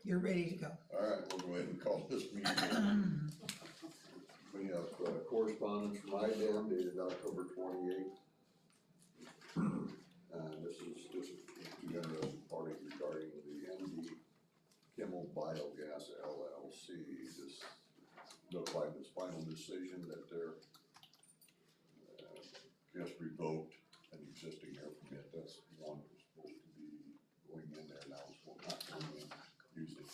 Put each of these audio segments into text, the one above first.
You're ready to go. All right, we'll go ahead and call this meeting. We have correspondence from IDEM dated October 28th. This is just two interested parties regarding the MD Kimmel Biogas LLC. Just notified this final decision that they're just revoked an existing air permit. That's the one that's supposed to be going in there now, is what not going in using.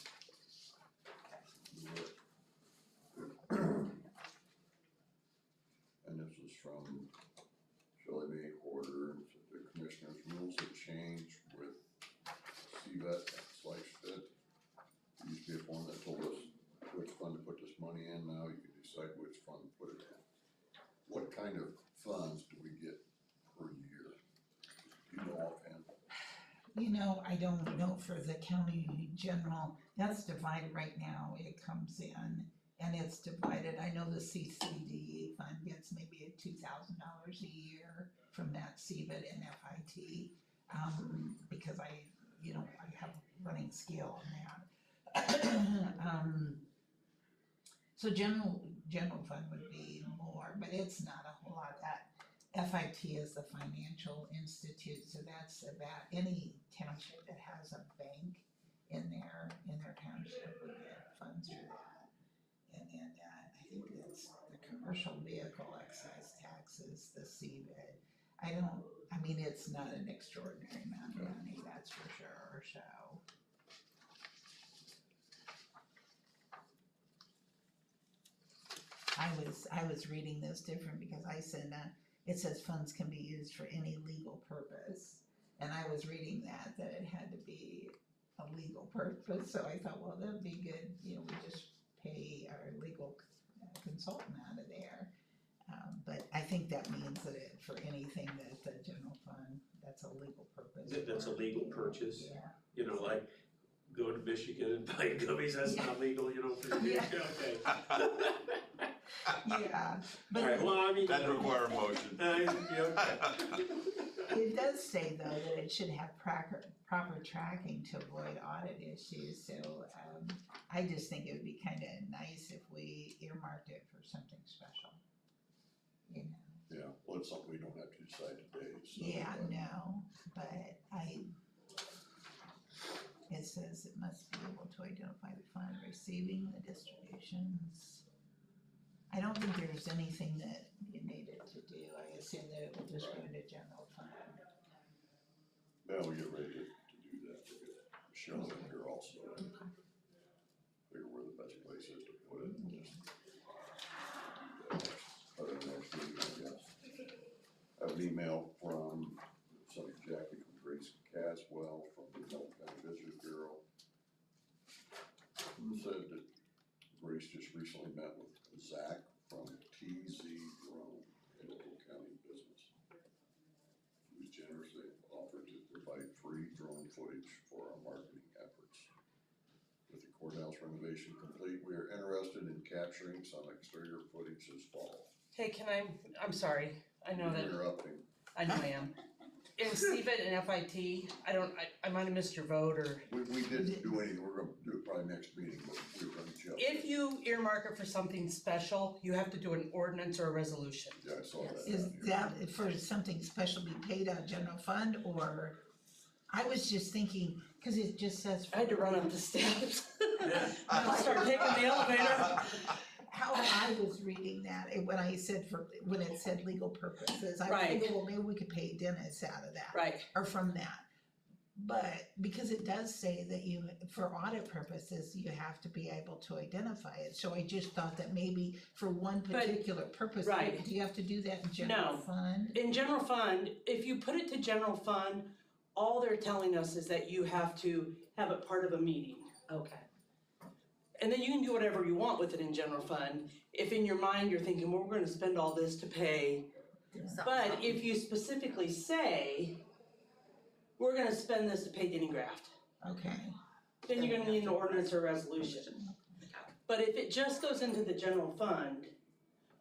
And this is from Shelley May Porter. The commissioner's rules have changed with CVET/FIT. There used to be a form that told us which fund to put this money in. Now you can decide which fund to put it in. What kind of funds do we get per year? Do you know offhand? You know, I don't know for the county general, that's divided right now, it comes in and it's divided. I know the CCD fund gets maybe $2,000 a year from that CVIT and FIT. Because I have running scale on that. So general fund would be more, but it's not a whole lot. That FIT is the financial institute, so that's about any township that has a bank in their township would get funds for that. And then I think that's the commercial vehicle excise taxes, the CVIT. I mean, it's not an extraordinary amount of money, that's for sure, so. I was reading this different because I said, it says funds can be used for any legal purpose. And I was reading that it had to be a legal purpose, so I thought, well, that'd be good, we just pay our legal consultant out of there. But I think that means that for anything that the general fund, that's a legal purpose. That's a legal purchase, Yeah. Like go to Michigan and buy gummies, that's not legal, for you. Yeah. Okay. Yeah, but Alright, well, I mean. That'd require a motion. it does say though that it should have proper tracking to avoid audit issues, so I just think it would be kinda nice if we earmarked it for something special. Yeah, well, it's something we don't have to decide today, so. Yeah, no, but it says it must be able to identify the fund receiving the distributions. I don't think there's anything that you needed to do, I assume that it will just go into general fund. Now we get ready to do that, we'll get Cheryl in here also. Figure where the best place is to put it. Other than next meeting, I guess. I have an email from Jackie from Grace Caswell from the Milton County Visitors Bureau. Who said that Grace just recently met with Zach from TZ Drone, a local county business, who's generously offered to provide free drone footage for our marketing efforts. With the courthouse renovation complete, we are interested in capturing some exterior footage this fall. Hey, I'm sorry, I know that, Interrupting. I know I am. In CVIT and FIT, I might have missed your vote, or We didn't do anything, we're gonna do it probably next meeting, but we were gonna jump. if you earmark it for something special, you have to do an ordinance or a resolution. Yeah, I saw that. Is down here. that for something special be paid out of general fund, or, I was just thinking, cause it just says. I had to run up the steps. Yeah. Start taking the elevator. How I was reading that, when it said legal purposes, I was Right. thinking, well, maybe we could pay Dennis out of that. Right, Or from that. But because it does say that for audit purposes, you have to be able to identify it, so I just thought that maybe for one particular purpose, right. do you have to do that in general No. fund? in general fund, if you put it to general fund, all they're telling us is that you have to have it part of a meeting. Okay. And then you can do whatever you want with it in general fund. If in your mind you're thinking, well, we're gonna spend all this to pay. But if you specifically say, we're gonna spend this to pay Guinea Graft, Okay, then you're gonna need an ordinance or resolution. But if it just goes into the general fund,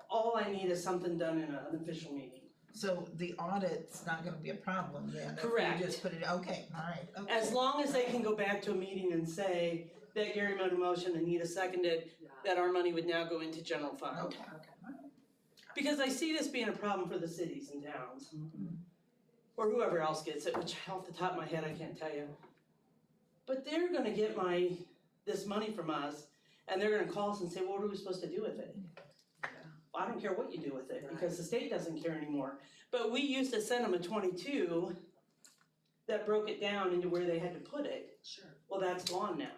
all I need is something done in an official meeting. So the audit's not gonna be a problem then? Correct. If you just put it, okay, alright, okay. As long as they can go back to a meeting and say that Gary made a motion, Anita seconded, that our money would now go into general fund. Okay. Because I see this being a problem for the cities and towns. Or whoever else gets it, which off the top of my head, I can't tell you. But they're gonna get this money from us, and they're gonna call us and say, well, what are we supposed to do with it? I don't care what you do with it, because the state doesn't care anymore. But we used to send them a 22 that broke it down into where they had to put it. Sure. Well, that's gone now.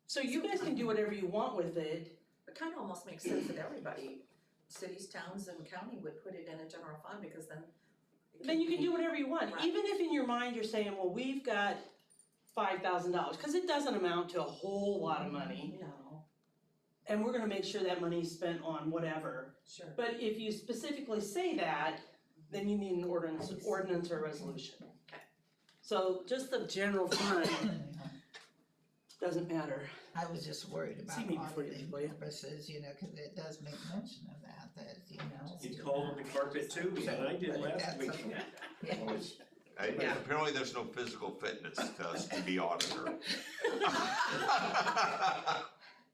So you guys can do whatever you want with it. It kind of almost makes sense that everybody, cities, towns, and county would put it in a general fund, because then. Then you can do whatever you want, Right. even if in your mind you're saying, well, we've got $5,000, cause it doesn't amount to a whole lot of money. No, And we're gonna make sure that money's spent on whatever. sure. But if you specifically say that, then you need an ordinance or a resolution. Okay. So just the general fund doesn't matter. I was just worried about See me before you auditing leave, will you? purposes, you know, cause it does make mention of that, you know. You called them the carpet too, and I did But last that's week. okay. Well, it's- Yeah. Apparently there's no physical fitness to us to be auditor.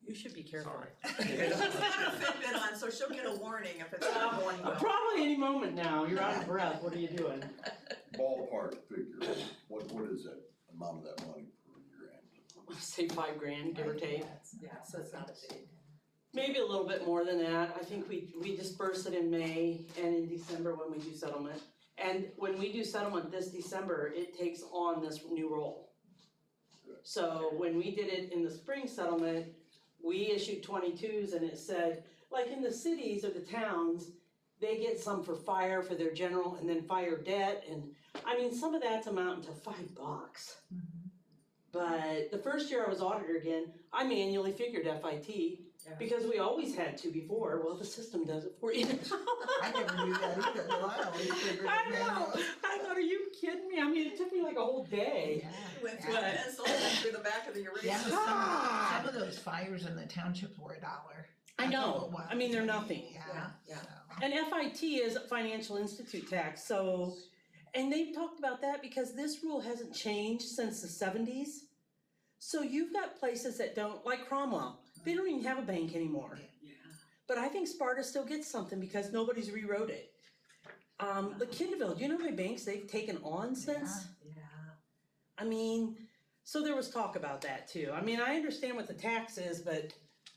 You should be careful. She's got a Fitbit on, so she'll get a warning if it's not going well. Probably any moment now, you're out of breath, what are you doing? Ballpark figure, what is that amount of that money per year end? Say $5,000, give or take. Yeah, so it's not a big. Maybe a little bit more than that. I think we disperse it in May and in December when we do settlement. And when we do settlement this December, it takes on this new role. So when we did it in the spring settlement, we issued 22s and it said, like in the cities or the towns, they get some for fire for their general and then fire debt. And I mean, some of that's amounting to $5. But the first year I was auditor again, I manually figured FIT. Because we always had to before, well, the system does it for you. I never knew that either, no, I always figured it I know, manually. I thought, are you kidding me? I mean, it took me like a whole day. Yeah. Went through the But- pencil and then through the back of the eraser. Yeah, but God. some of those fires in the townships were $1. I That's know. all it was. I mean, they're nothing. Yeah. So. And FIT is Financial Institute tax, so, and they've talked about that because this rule hasn't changed since the 70s. So you've got places that don't, like Cromwell, they don't even have a bank anymore. But I think Sparta still gets something because nobody's rewrote it. Lakidville, do you know how many banks they've taken on since? Yeah. I mean, so there was talk about that too. I mean, I understand what the tax is, but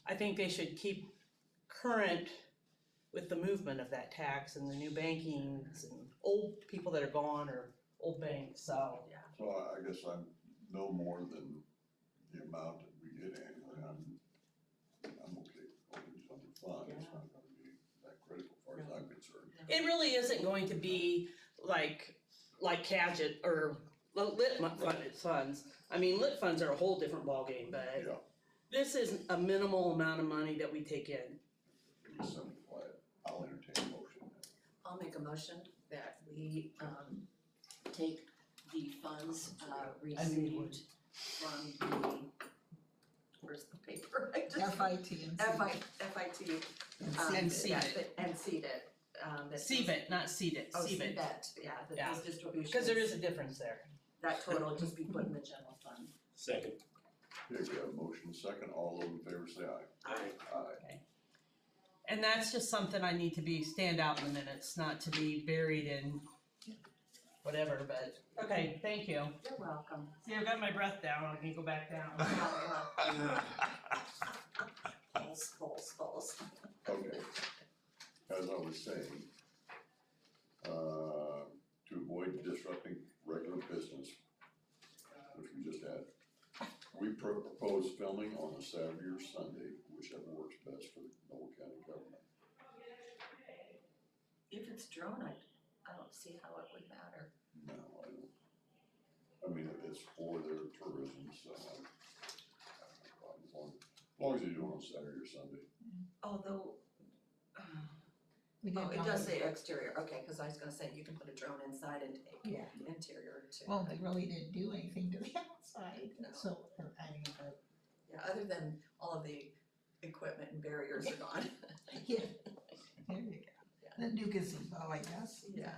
I think they should keep current with the movement of that tax and the new bankings and old people that are gone or old banks, so. So I guess I'm no more than the amount that we get annually, I'm okay going into other funds, it's not gonna be that critical as far as I'm concerned. It really isn't going to be like Cadget or lit funds. I mean, lit funds are a whole different ballgame, but Yeah, this is a minimal amount of money that we take in. be simplify it, I'll entertain a motion. I'll make a motion that we, take the funds, received from the, where's the paper? I just- FIT and FIT, And seed yeah, it. and seed it, that. CBIT, not seed it, Oh, CBIT. seed that, yeah, that Yeah. those distributions. Because there is a difference there. That total will just be put in the general fund. Second. Okay, we have a motion second, all those in favor say aye. Aye. Aye. And that's just something I need to stand out in the minutes, not to be buried in whatever, but, okay, thank you. You're welcome. See, I've got my breath down, I can go back down. False. Okay, as I was saying, to avoid disrupting regular business, which we just had, we propose filming on a Saturday or Sunday, whichever works best for the Noble County government. If it's drone, I don't see how it would matter. No, I don't, I mean, it's for their tourism, so I don't have a problem as long as they do it on Saturday or Sunday. Although, we oh, did it does not- say exterior, okay, cause I was gonna say you can put a drone inside and take Yeah. interior too. Well, they really didn't do anything to the outside, No. so, I mean, Yeah, other than all of the equipment and barriers are gone. yeah, there you go. The new gazebo, I guess, yeah.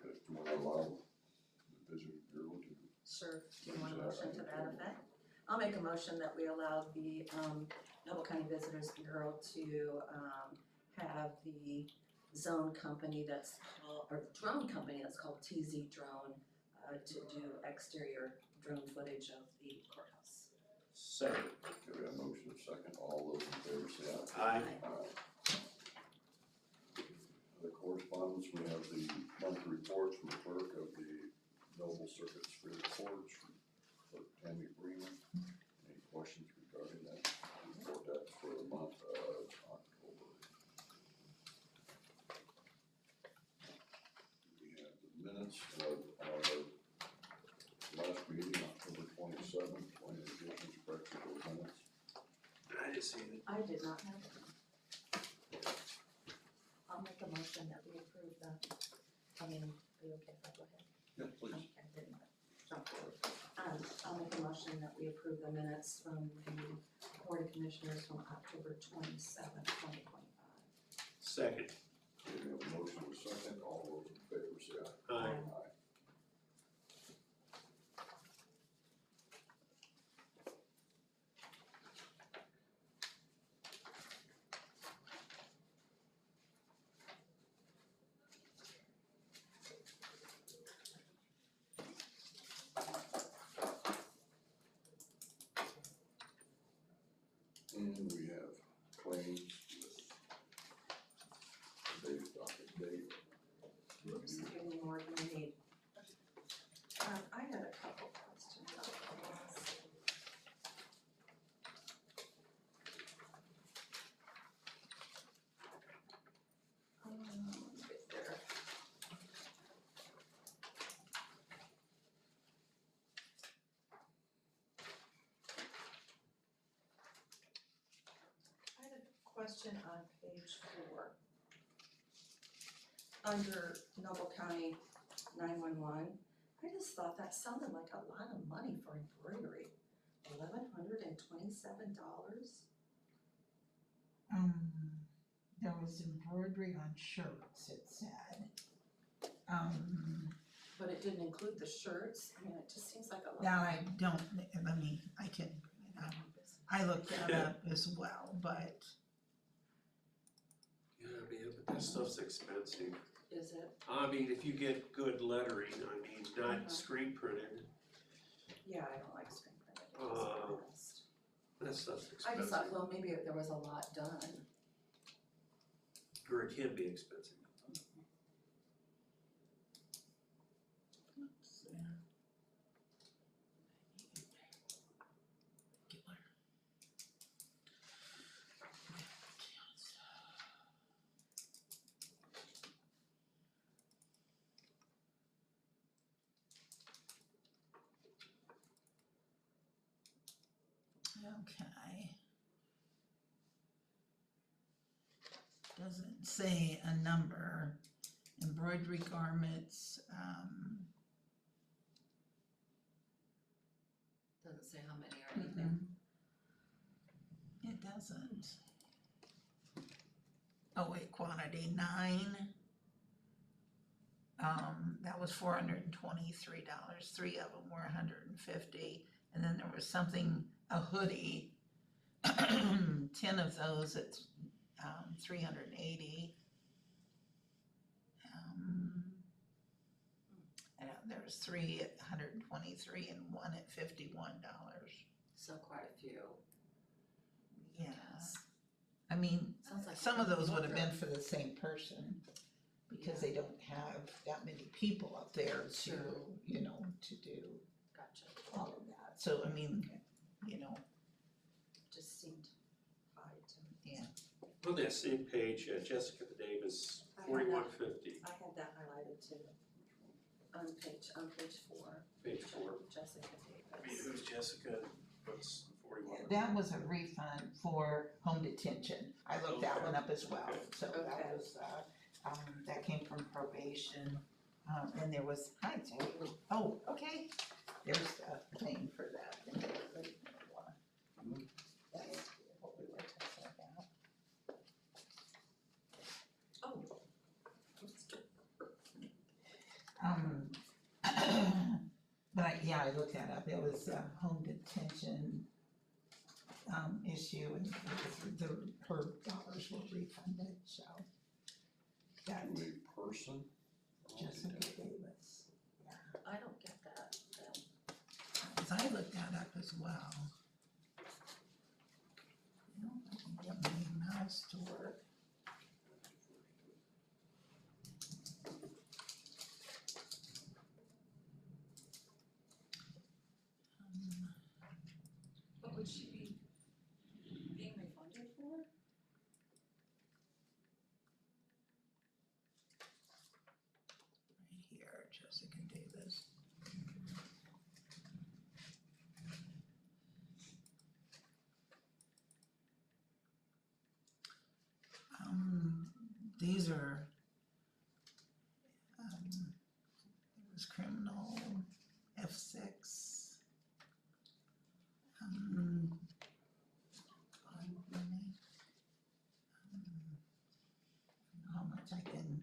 Do you wanna allow the visitor bureau to? Sure, do you want a motion to that effect? I'll make a motion that we allow the Noble County Visitors Bureau to have the zone company that's called, or drone company that's called TZ Drone to do exterior drone footage of the courthouse. Second. Okay, we have a motion and a second, all those in favor say aye. Aye. Aye. The correspondence, we have the monthly reports from the clerk of the Noble Circuit Superior Court, Clerk Tammy Freeman. Any questions regarding that? Report that for the month of October. We have the minutes of our last meeting, October 27th, any additions, corrections, or minutes? I didn't see it. I did not have it. I'll make a motion that we approve the, are you okay if I go ahead? Yeah, please. Okay, I didn't jump forward. I'll make a motion that we approve the minutes from the Board of Commissioners from October 27th, 2025. Second. Okay, we have a motion and a second, all those in favor say aye. Aye. Aye. And we have claims with today's docket date. Oops, give me more than I need. I had a couple questions on this. Get there. I had a question on page 4. Under Noble County 911, I just thought that sounded like a lot of money for embroidery. $1,127? There was embroidery on shirts, it said. But it didn't include the shirts. I mean, it just seems like a lot. Now I don't, I can, I looked that up as well, but Yeah, but that stuff's expensive. Is it? I mean, if you get good lettering, not Uh-huh. screen printed, Yeah, I don't like screen printed. to be honest. that stuff's I just expensive. thought, well, maybe there was a lot done. Or it can be expensive. okay. Doesn't say a number. Embroidery garments, Doesn't say how many or anything. it doesn't. Oh wait, quantity 9. That was $423. 3 of them were $150, and then there was something, a hoodie. 10 of those at $380. There was 3 at $123 and 1 at $51. So quite a few. Yeah, I mean, Sounds like some of those would have been wardrobe. for the same person, because they don't have that many people up there to, Sure. to do Gotcha. all of that. So, I mean, Just seemed high to me. On that same page, Jessica Davis, I had that. 4150, I had that highlighted too. On page 4. page 4. Jessica I mean, Davis. who's Jessica? What's 41? that was a refund for home detention. I looked that Okay. one up as well, Okay. so that Okay. was, that came from probation. And there was, hi, Jay. Oh, okay, there's the thing for that. That's what we were talking about. Oh, yeah, I looked that up, it was a home detention, issue, and it was her dollars were refunded, so. That, To a person? Jessica Davis, I don't get that, then. 'cause I looked that up as well. I don't know if I can get my mouse to work. What would she be being refunded for? Right here, Jessica Davis. These are, it was criminal, F6. Bond money. How much I can.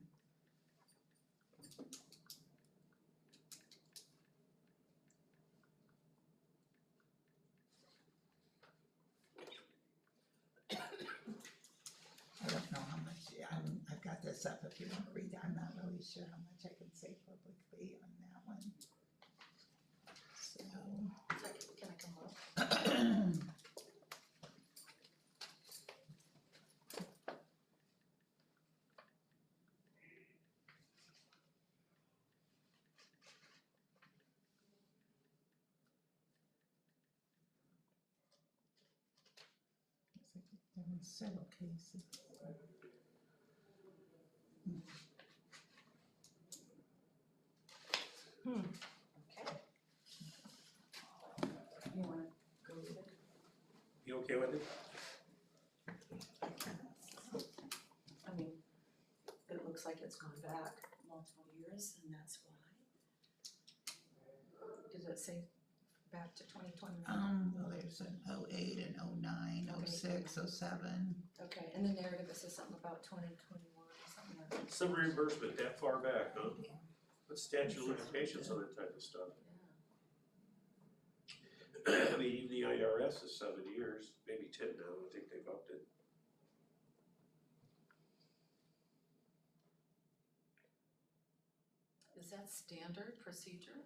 I don't know how much, I've got this up if you wanna read it, I'm not really sure how much I can say publicly on that one. So. Can I come up? There were several cases. Okay. You wanna go with it? You okay with it? I mean, it looks like it's gone back multiple years, and that's why. Does it say back to 2021? Well, there's an 08 and 09, Okay. 06, 07. Okay, and the narrative, it says something about 2021, something like that. Some reimbursement that far back, huh? What's statute of limitations on that type of stuff? Yeah. I mean, even the IRS is 7 years, maybe 10 now, I think they've upped it. Is that standard procedure?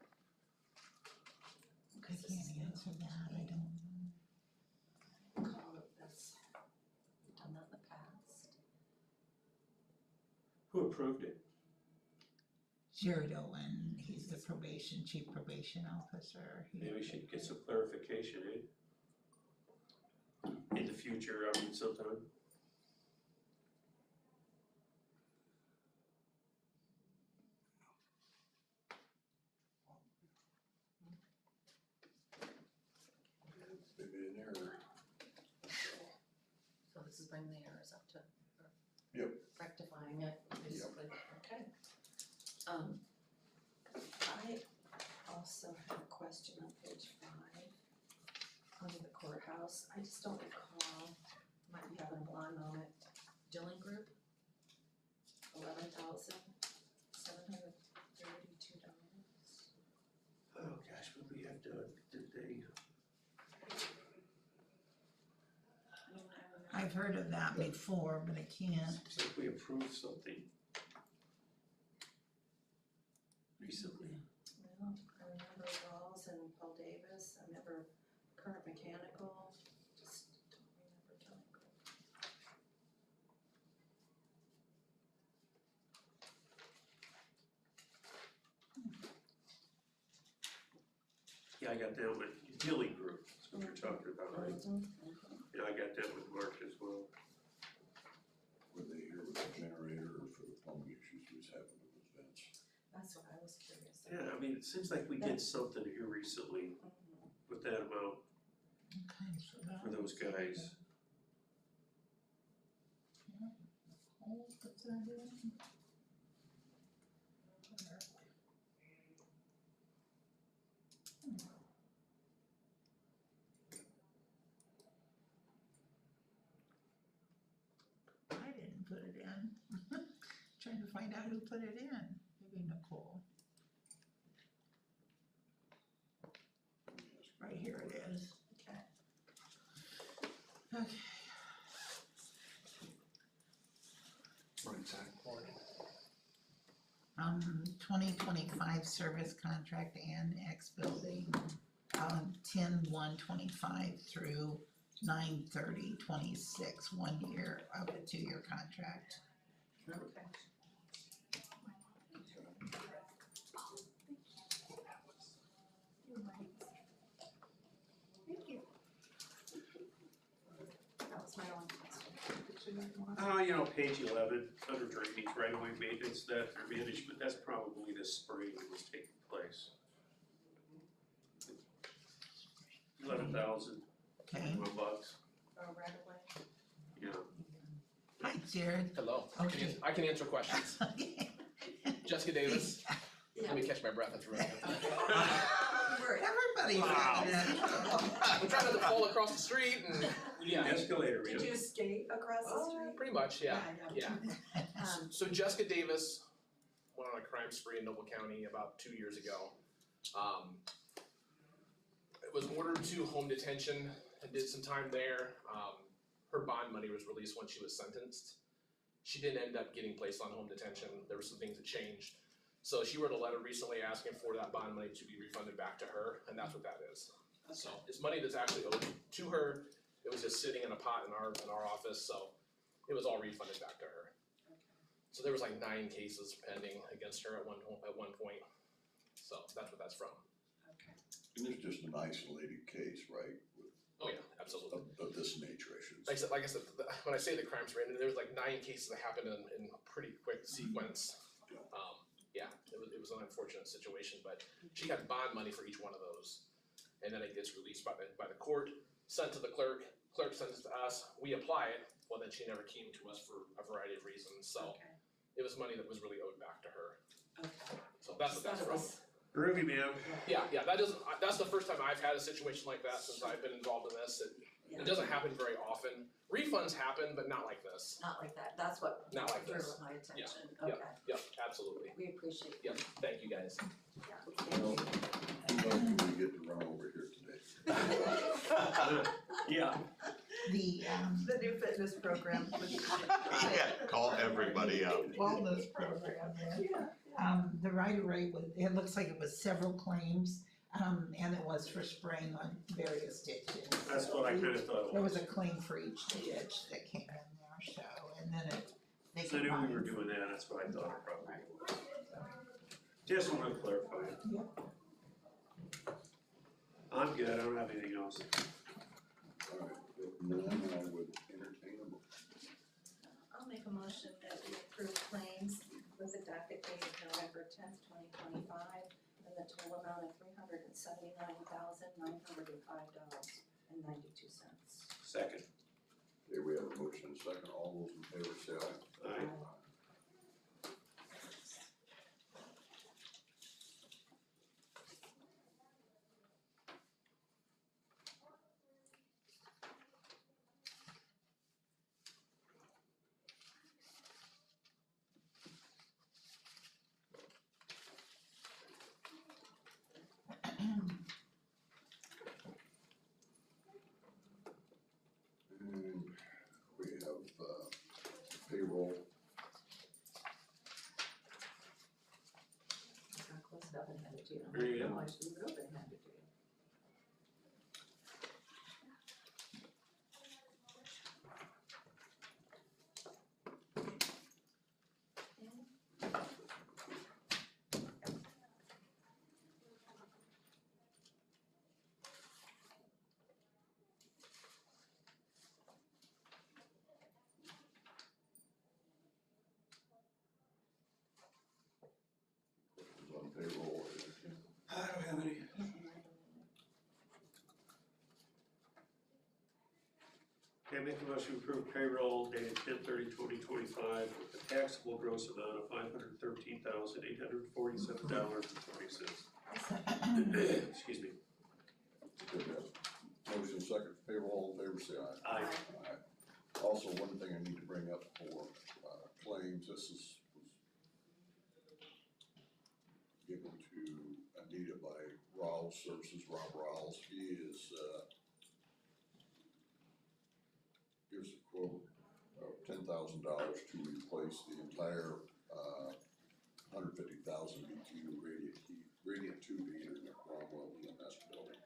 I can't answer that, I don't know. Call it, that's, we've done that in the past. Who approved it? Jared Owen, he's the chief probation officer. Maybe we should get some clarification, in the future, I mean, sometime. Maybe an error. So this is bringing the errors up to, or Yep. rectifying it, basically, okay. I also have a question on page 5, under the courthouse, I just don't recall, might be having a blind moment, Dilling Group, $11,732. Oh gosh, what we have done, did they? I've heard of that before, but I can't. Looks like we approved something recently. Well, I remember Rawls and Paul Davis, I remember Current Mechanical, just don't remember Dilling Group. Yeah, I got that with Dilly Group, that's what you're talking about, right? Yeah, I got that with Mark as well. Were they here with the generator or for the plumbing issues we was having with those vents? That's what I was curious Yeah, about. I mean, it seems like we did something here recently with that amount Okay, so that for those guys. Oh, what's that in? I didn't put it in. Trying to find out who put it in. Maybe Nicole. sorry, here it is. Okay. Okay. Morning, Zach. 2025 service contract Annex Building, 10/1/25 through 9/30/26, 1 year of a 2-year contract. Okay. That was my only question. You know, page 11, under drainage right away maintenance, that, or management, that's probably this spring that was taking place. 11,000 Okay, bucks, Oh, right away. yeah. hi Jared. Hello. Okay. I can answer questions. Okay. Jessica Davis. Yeah. Let me catch my breath. That's right. Everybody's Wow. in that trouble. I'm trying not to fall across the street and yeah. Escalator, Did yeah. you skate across the street? Pretty much, yeah. Yeah. Um, So Jessica Davis went on a crime spree in Noble County about 2 years ago. It was ordered to home detention and did some time there. Her bond money was released when she was sentenced. She didn't end up getting placed on home detention. There were some things that changed. So she wrote a letter recently asking for that bond money to be refunded back to her, and that's what that is. So it's money that's actually owed to her. It was just sitting in a pot in our office, so it was all refunded back to her. So there was like 9 cases pending against her at one point. So that's what that's from. Okay. And it's just an isolated case, right? Oh yeah, absolutely. Of this nature, I should say. Like I said, when I say the crime spree, there was like 9 cases that happened in pretty quick sequence. Yeah, it was an unfortunate situation, but she got bond money for each one of those. And then it gets released by the court, sent to the clerk sends it to us, we apply it, well then she never came to us for a variety of reasons, so Okay. it was money that was really owed back to her. Okay. So that's what that's Thought it from. was- Groovy, man. Yeah, that's the first time I've had a situation like that since I've been involved in this. Yeah. It doesn't happen very often. Refunds happen, but not like this. Not like that, that's what Not like drew this. my attention, yeah. okay, Yep, absolutely. we appreciate it. Yep, thank you guys. Yeah. Well, who else do we get to run over here today? Yeah. The The new fitness program. Yeah, call everybody up. wellness program, yeah. The right-of-way was, it looks like it was several claims, and it was for spraying on various ditches. That's what I kinda thought it There was. was a claim for each ditch that came in there, so, and then they So I knew we were combined. doing that, that's what I thought it probably was. Just wanted to clarify it. I'm good, I don't have anything else. Alright, if none, I would entertain a motion. I'll make a motion that we approve claims with the docket date of November 10th, 2025, in the total amount of $379,905.92. Second. Okay, we have a motion and a second, all those in favor say aye. Aye. And we have payroll. I'll close it up and hand it to you. There you go. No, I should move it over and hand it to you. Is on payroll. I don't have any. Okay, make a motion to approve payroll dated 10/30/2025 with a taxable gross amount of $513,847.40. Excuse me. Good, motion second for payroll, all in favor say aye. Aye. Aye. Also, one thing I need to bring up for claims, this was given to Anita by Rawls Services, Rob Rawls, he is, gives a quote of $10,000 to replace the entire, 150,000 BTU radiant tube heater in the Cromwell EMS building.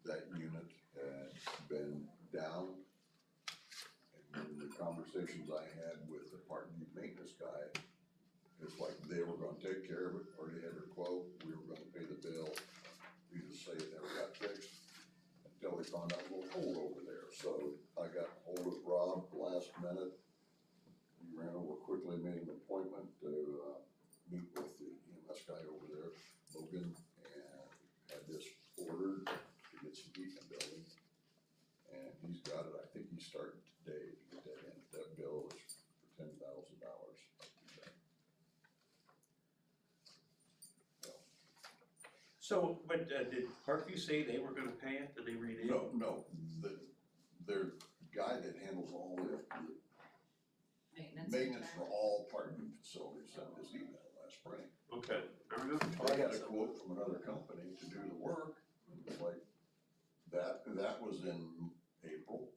That unit had been down, and in the conversations I had with the park maintenance guy, it's like they were gonna take care of it, already had their quote, we were gonna pay the bill. We just say it never got fixed until we found out a little hole over there. So I got hold of Rob last minute. He ran over quickly, made an appointment to meet with the EMS guy over there, Logan, and had this ordered to get some heat in the building. And he's got it, I think he's starting today to get that in. That bill is for $10,000. So, but did Parkview say they were gonna pay it? Did they read it? No, their guy that handles all the maintenance for all parking facilities sent this email last spring. Okay, I remember I talking had a about quote from another company to do the work, and it was like, that was in April.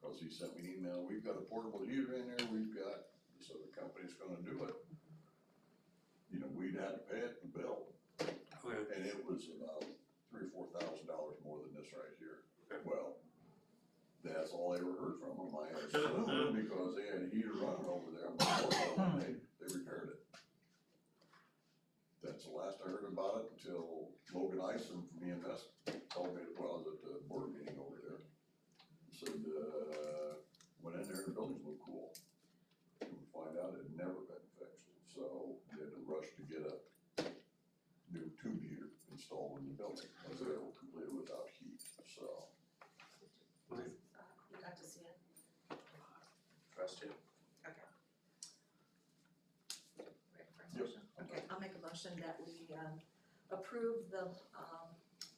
Cause he sent me an email, we've got a portable heater in there, we've got this other company's gonna do it. You know, we'd had to pay it in the bill, okay. and it was about $3,000 or $4,000 more than this right here. Okay. Well, that's all I ever heard from them, I assumed, because they had a heater running over there, and they repaired it. That's the last I heard about it until Logan Ison from EMS told me, well, I was at the board meeting over there. He said, went in there, the buildings look cool. And we find out it had never been fixed, so they had to rush to get a new tube heater installed in the building, because they were completely without heat, so. You got to see it? Trust him. Okay. Ready for a Yep. motion? Okay, I'll make a motion that we approve the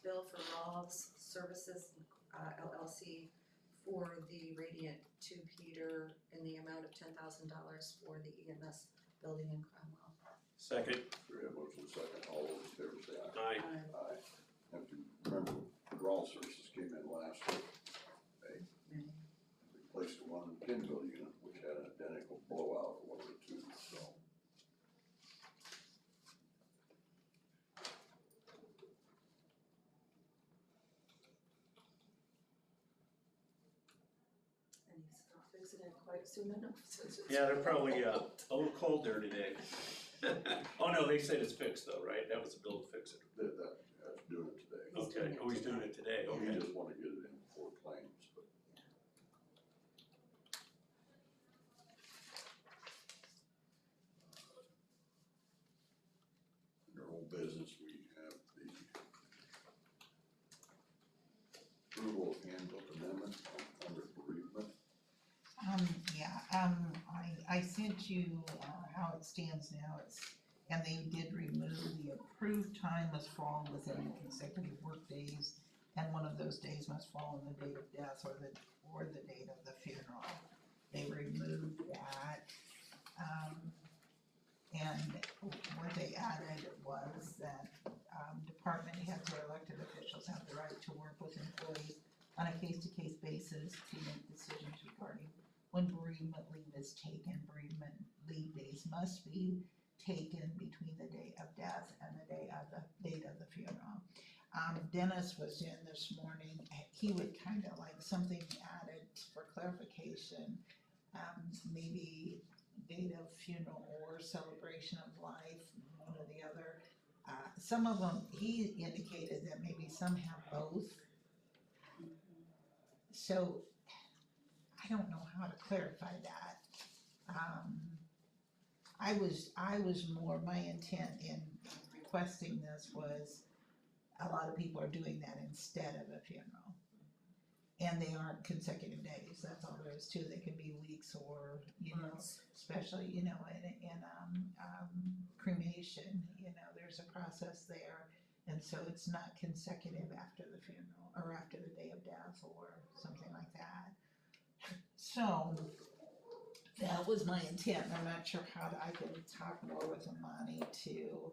bill for Rawls Services LLC for the radiant tube heater in the amount of $10,000 for the EMS building in Cromwell. Second, We have motion second, all those in favor say aye. aye. Aye. Have to remember, Raw Services came in last year. They replaced the one in the Pinville unit, which had an identical blowout of one of the tubes, so. And he's not fixing it quite soon enough, since it's. Yeah, they're probably a little cold there today. Oh, no, they said it's fixed though, right? That was the bill to fix it. That's doing it today. He's Okay, doing it oh, he's doing it today, He okay. just wanna get it in before claims, but. Under old business, we have the approval of handbook amendment under bereavement. I sent you, how it stands now, and they did remove the approved time must fall within consecutive work days, and one of those days must fall on the date of death or the date of the funeral. They removed that, and what they added was that, department heads or elected officials have the right to work with employees on a case-to-case basis to make decisions regarding when bereavement leave is taken. Bereavement leave days must be taken between the day of death and the date of the funeral. Dennis was in this morning, he would kind of like something added for clarification, maybe date of funeral or celebration of life, one or the other. Some of them, he indicated that maybe some have both. So I don't know how to clarify that. I was more, my intent in requesting this was, a lot of people are doing that instead of a funeral. And they aren't consecutive days, that's all there is to it. They can be weeks or, especially, in cremation, there's a process there. And so it's not consecutive after the funeral, or after the day of death, or something like that. So, that was my intent, I'm not sure how I could talk more with Amani to,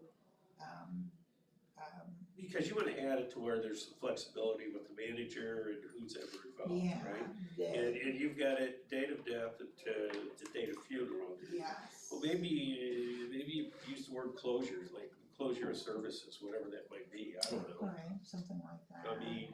Because you wanna add it to where there's some flexibility with the manager and who's ever involved, yeah, right? that, And you've got it date of death to date of funeral. yes. Well, maybe use the word closures, like closure of services, whatever that might be, I don't know. Right, something like that. I mean,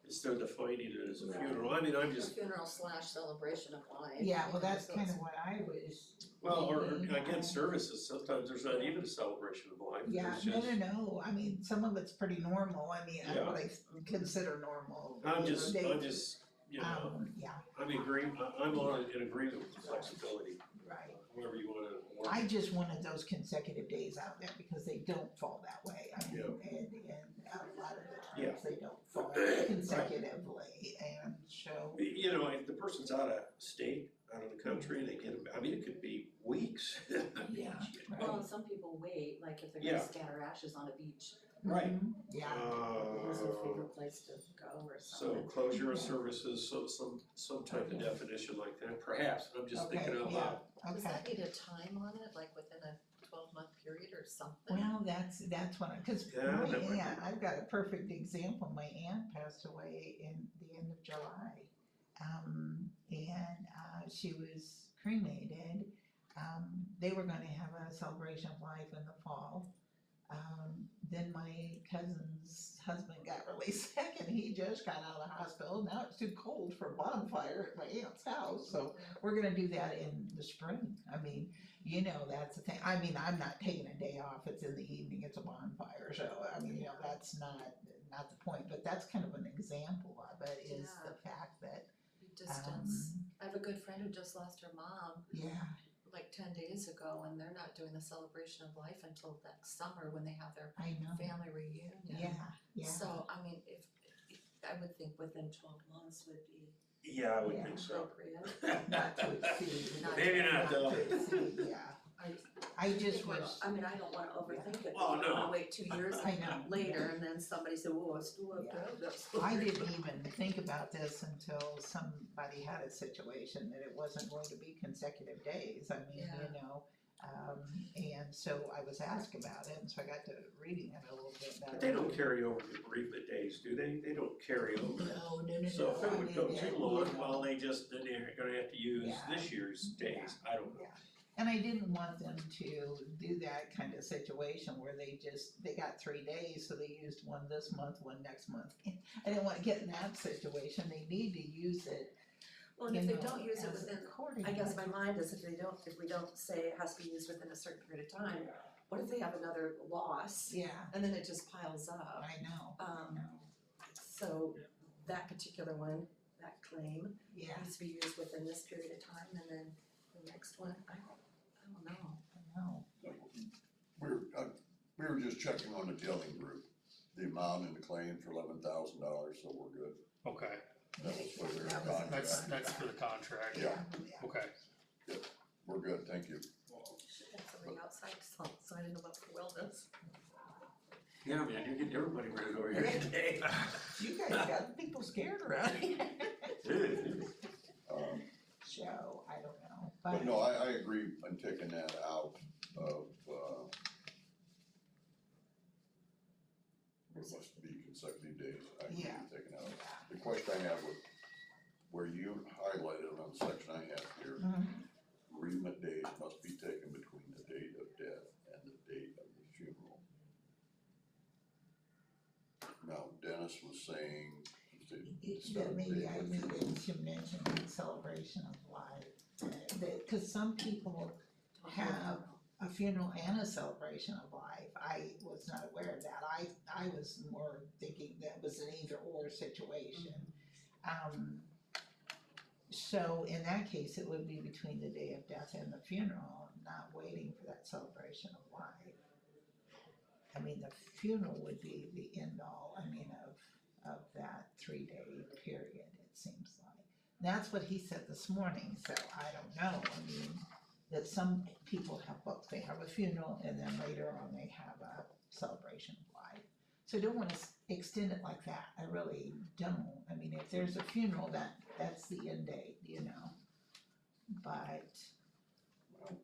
instead of defining it as a funeral, I mean, I'm just, Funeral / celebration of life. Yeah, well, that's So kind it's- of what I was. well, or thinking, again, services, sometimes there's not even a celebration of life, Yeah, there's no, just, no, I mean, some of it's pretty normal, I mean, Yeah. what I consider normal. I'm you know, just, you know, yeah, I'm in agreement with the flexibility, right. whoever you wanna work. I just wanted those consecutive days out there because they don't fall that way. I mean, and a lot of the Yeah. times they don't fall consecutively and so, You know, if the person's out of state, out of the country, they get, I mean, it could be weeks. yeah, Well, right. and some people wait, like if they're Yeah. gonna scatter ashes on a beach, Right. Mhm, yeah, where's their favorite place to go or So something. closure of services, so some type of definition like that, perhaps, I'm just thinking out Okay, loud. Does okay. that need a time on it, like within a 12-month period or something? Well, that's what cause Yeah, my that might be- aunt, I've got a perfect example, my aunt passed away in the end of July. She was cremated, they were gonna have a celebration of life in the fall. Then my cousin's husband got really sick and he just got out of the hospital, now it's too cold for a bonfire at my aunt's house, so we're gonna do that in the spring. I mean, you know, that's the thing, I mean, I'm not taking a day off, it's in the evening, it's a bonfire, so, I mean, you know, that's not the point, but that's kind of an example of it, is Yeah. the fact that, Distance. I have a good friend who just lost her mom yeah, like 10 days ago, and they're not doing the celebration of life until next summer when they have their I know, family reunion. yeah. So, I mean, if I would think within 12 months would be Yeah, I would Yeah. think so. appropriate. Not to exceed. Maybe not, though. to exceed, yeah. I just wish, I mean, I don't wanna overthink it, Oh, but you no. wanna wait 2 years I know. later and then somebody said, whoa, I still have to have that. I didn't even think about this until somebody had a situation that it wasn't going to be consecutive days, I mean, Yeah. you know. And so I was asked about it, and so I got to reading it a little bit better. But they don't carry over the bereavement days, do they? They don't carry over. No, So if it would go I mean, too long, well, they just, then they're gonna have to use Yeah. this year's days, I don't know. Yeah. And I didn't want them to do that kind of situation where they got 3 days, so they used one this month, one next month. I didn't want to get in that situation, they need to use it, Well, and you if they know, don't use it as within, accordingly. I guess my mind is if we don't say it has to be used within a certain period of time, what if they have another loss Yeah, and then it just piles up? I know, I Um, know, So that particular one, that claim, yeah, needs to be used within this period of time and then the next one, I don't know. I know. We were just checking on the Dilling Group, the amount in the claim for $11,000, so we're good. Okay, That was for their That was- contract. that's for the contract. Yeah. Okay, We're good, thank you. Should have somebody outside signing them up for wellness. Yeah, man, you're getting everybody ready over here today. You guys got people scared around here. Um, So, I don't know, But no, I agree on taking that out of, it must be consecutive days, I agree Yeah. with taking out. The question I have with, where you highlighted on the section I have here, Mhm. bereavement days must be taken between the date of death and the date of the funeral. Now, Dennis was saying, That maybe I needed to mention the celebration of life, cause some people have a funeral and a celebration of life. I was not aware of that. I was more thinking that was an either or situation. So in that case, it would be between the day of death and the funeral, not waiting for that celebration of life. I mean, the funeral would be the end all, I mean, of that 3-day period, it seems like. That's what he said this morning, so I don't know, I mean, that some people have both, they have a funeral and then later on they have a celebration of life. So I don't wanna extend it like that, I really don't, I mean, if there's a funeral, that's the end date, you know. but, Well,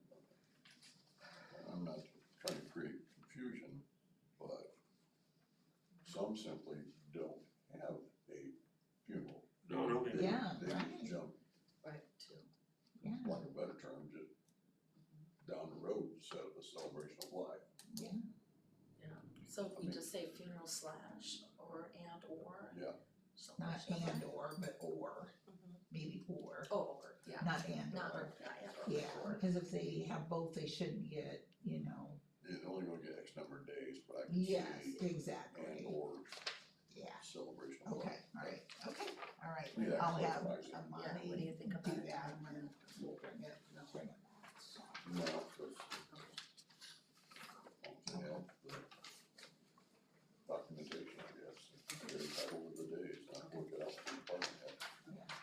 I'm not trying to create confusion, but some simply don't have a funeral. No, They- Yeah, They right. just jump, Right, too. yeah, like a better term, just down the road instead of a celebration of life. yeah, So if we just say funeral slash or and or. Yeah. not celebration of and life. or, but or, Mhm. maybe or, Oh, or, yeah. not and Not or. or, not and or. Yeah, or. because if they have both, they shouldn't get, you know, It's only gonna get X number of days, but I can see yes, and exactly, or yeah, celebration of life. okay, alright, okay, alright, Yeah, I'll have clarifies it. a Yeah, what do money you think do about it? that, and then we'll bring it back, so. No, because they have the documentation, I guess, they're entitled with the days, not work it out with the department head. Yeah.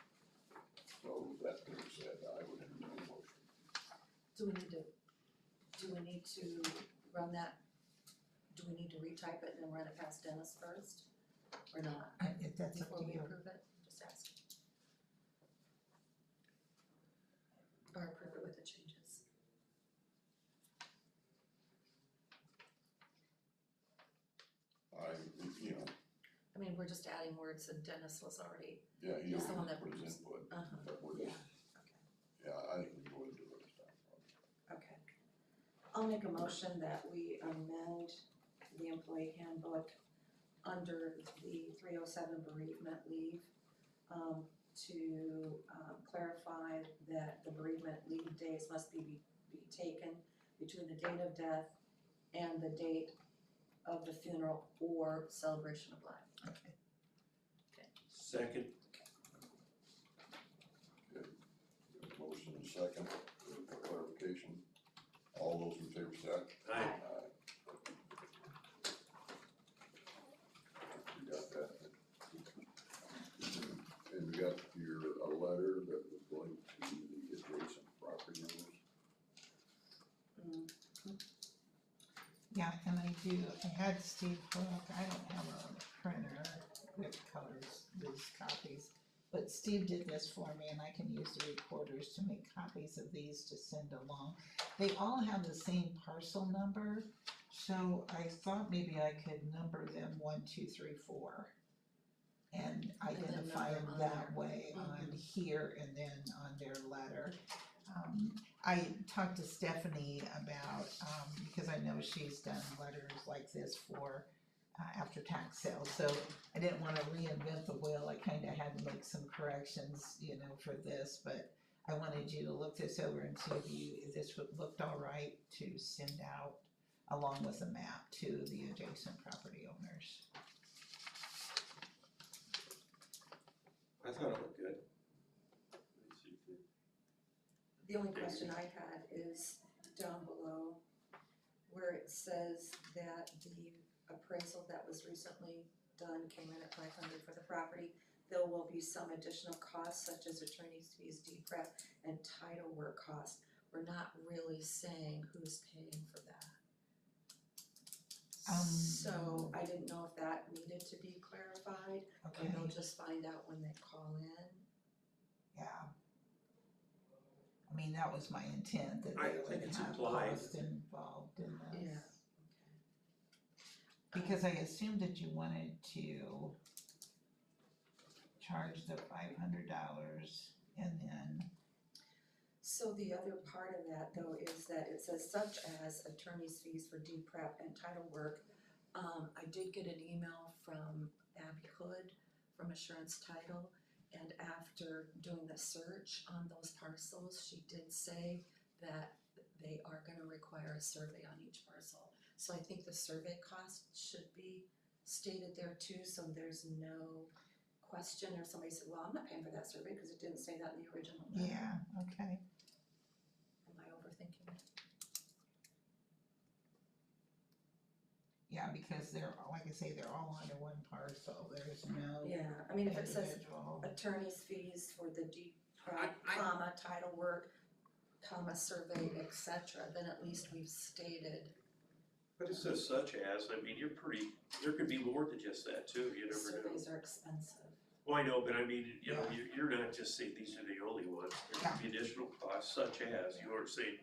So that being said, I would entertain a motion. Do we need to run that, do we need to retype it and then run it past Dennis first? Or not, If that's up before to we you. approve it? Just ask. Or approve it with the changes. You know, I mean, we're just adding words and Dennis was already, yeah, he He's the one always that put his proposed- input, but we're Yeah. just, yeah, I think we can go ahead and do it this time. okay. I'll make a motion that we amend the employee handbook under the 307 bereavement leave, to clarify that the bereavement leave days must be taken between the date of death and the date of the funeral or celebration of life. Okay. Second, Motion and second, for clarification, all those in favor say aye. aye. You got that? And we got a letter that was going to the adjacent property owners. Yeah, and I do, I had Steve Hook, I don't have a printer that colors these copies, but Steve did this for me and I can use the recorders to make copies of these to send along. They all have the same parcel number, so I thought maybe I could number them 1, 2, 3, 4. And identify number them them on that there. way on here and then on their letter. I talked to Stephanie about, because I know she's done letters like this for after tax sales, so I didn't wanna reinvent the wheel, I kinda had to make some corrections, you know, for this, but I wanted you to look this over and see if this looked all right to send out along with a map to the adjacent property owners. I thought it looked good. The only question I had is down below where it says that the appraisal that was recently done came in at 500 for the property. There will be some additional costs such as attorney's fees, DPRAP, and title work costs. We're not really saying who's paying for that. So I didn't know if that needed to be clarified, Okay, or they'll just find out when they call in. yeah. I mean, that was my intent, that I they think would it's have implied. cost involved in this. Yeah. Because I assumed that you wanted to charge the $500 and then, So the other part of that though is that it says such as attorney's fees for DPRAP and title work. I did get an email from Abby Hood from Assurance Title, and after doing the search on those parcels, she did say that they are gonna require a survey on each parcel. So I think the survey cost should be stated there too, so there's no question or somebody said, well, I'm not paying for that survey because it didn't say that in the original letter. yeah, okay. Am I overthinking it? Yeah, because they're, like I say, they're all under one parcel, there's no Yeah, I mean, if it says individual. attorney's fees for the I- comma, title work, comma, survey, et cetera, then at least we've stated. But it says such as, I mean, there could be more than just that too, you never know. Surveys are expensive. Well, I know, but I mean, you know, Yeah. you're not just saying these are the only ones, there could be additional costs such as, you are saying,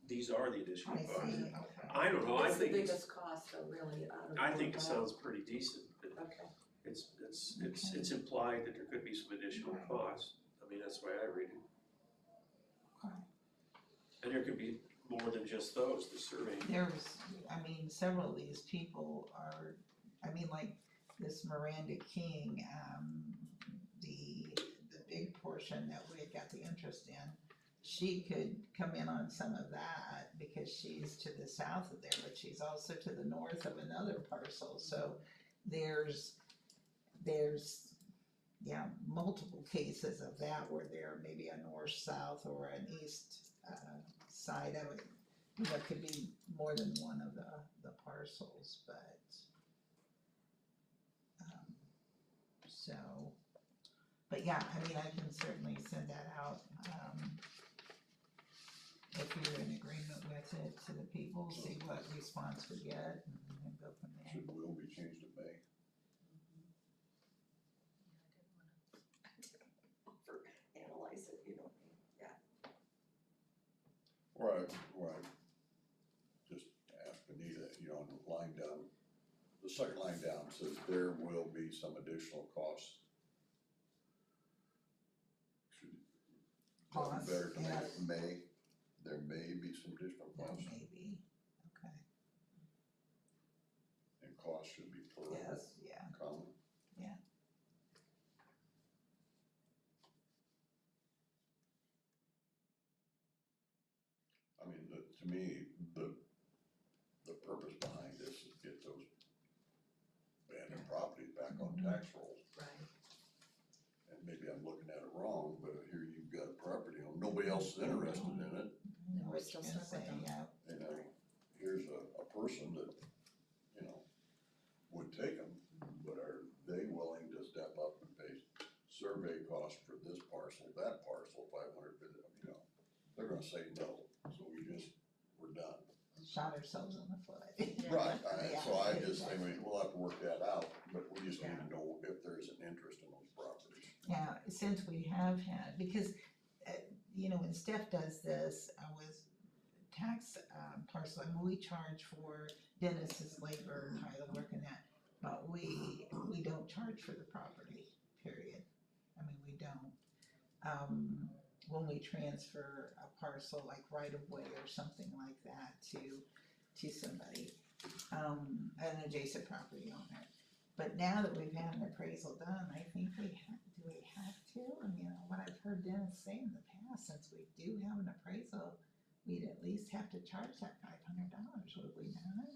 these are the additional I costs. see, okay. I don't know, I What's the think it's, biggest cost though, really, out of I think it that? sounds pretty decent, but Okay, it's implied that there could be some additional Right. costs, I mean, that's the way I read it. Okay. And there could be more than just those, the survey. There's, I mean, several of these people are, I mean, like this Miranda King, the big portion that we got the interest in, she could come in on some of that because she's to the south of there, but she's also to the north of another parcel, so there's, yeah, multiple cases of that where there may be a north-south or an east, side of it. You know, it could be more than one of the parcels, but, so, but yeah, I mean, I can certainly send that out, if you're in agreement with it to the people, see what response we get and go from there. Should will be changed to May. analyze it, you know, yeah. Where I just asked Benita, you know, on the line down, the second line down says there will be some additional costs. Should, Costs, better to make yes. it May, there may be some additional That costs, may be, okay, and costs should be plural, yes, yeah, comma. Yeah. I mean, to me, the purpose behind this is get those abandoned properties back on tax rolls. Right. And maybe I'm looking at it wrong, but here you've got a property, nobody else is interested in it. and we're what still you're gonna stuck with say, them. yeah, You know, here's a person that, you know, would take them, but are they willing to step up and pay survey costs for this parcel, that parcel, 500, you know? They're gonna say no, so we're done. shot ourselves in the foot. Right, Yeah, so I just think exactly. we'll have to work that out, but we just need to know if there's an interest in those properties. Yeah, since we have had, because, you know, when Steph does this, with tax, parcel, I mean, we charge for Dennis's labor, kind of work in that, but we don't charge for the property, period. I mean, we don't. When we transfer a parcel like right of way or something like that to somebody, an adjacent property owner. But now that we've had an appraisal done, I think do we have to? I mean, what I've heard Dennis say in the past, since we do have an appraisal, we'd at least have to charge that $500, would we not?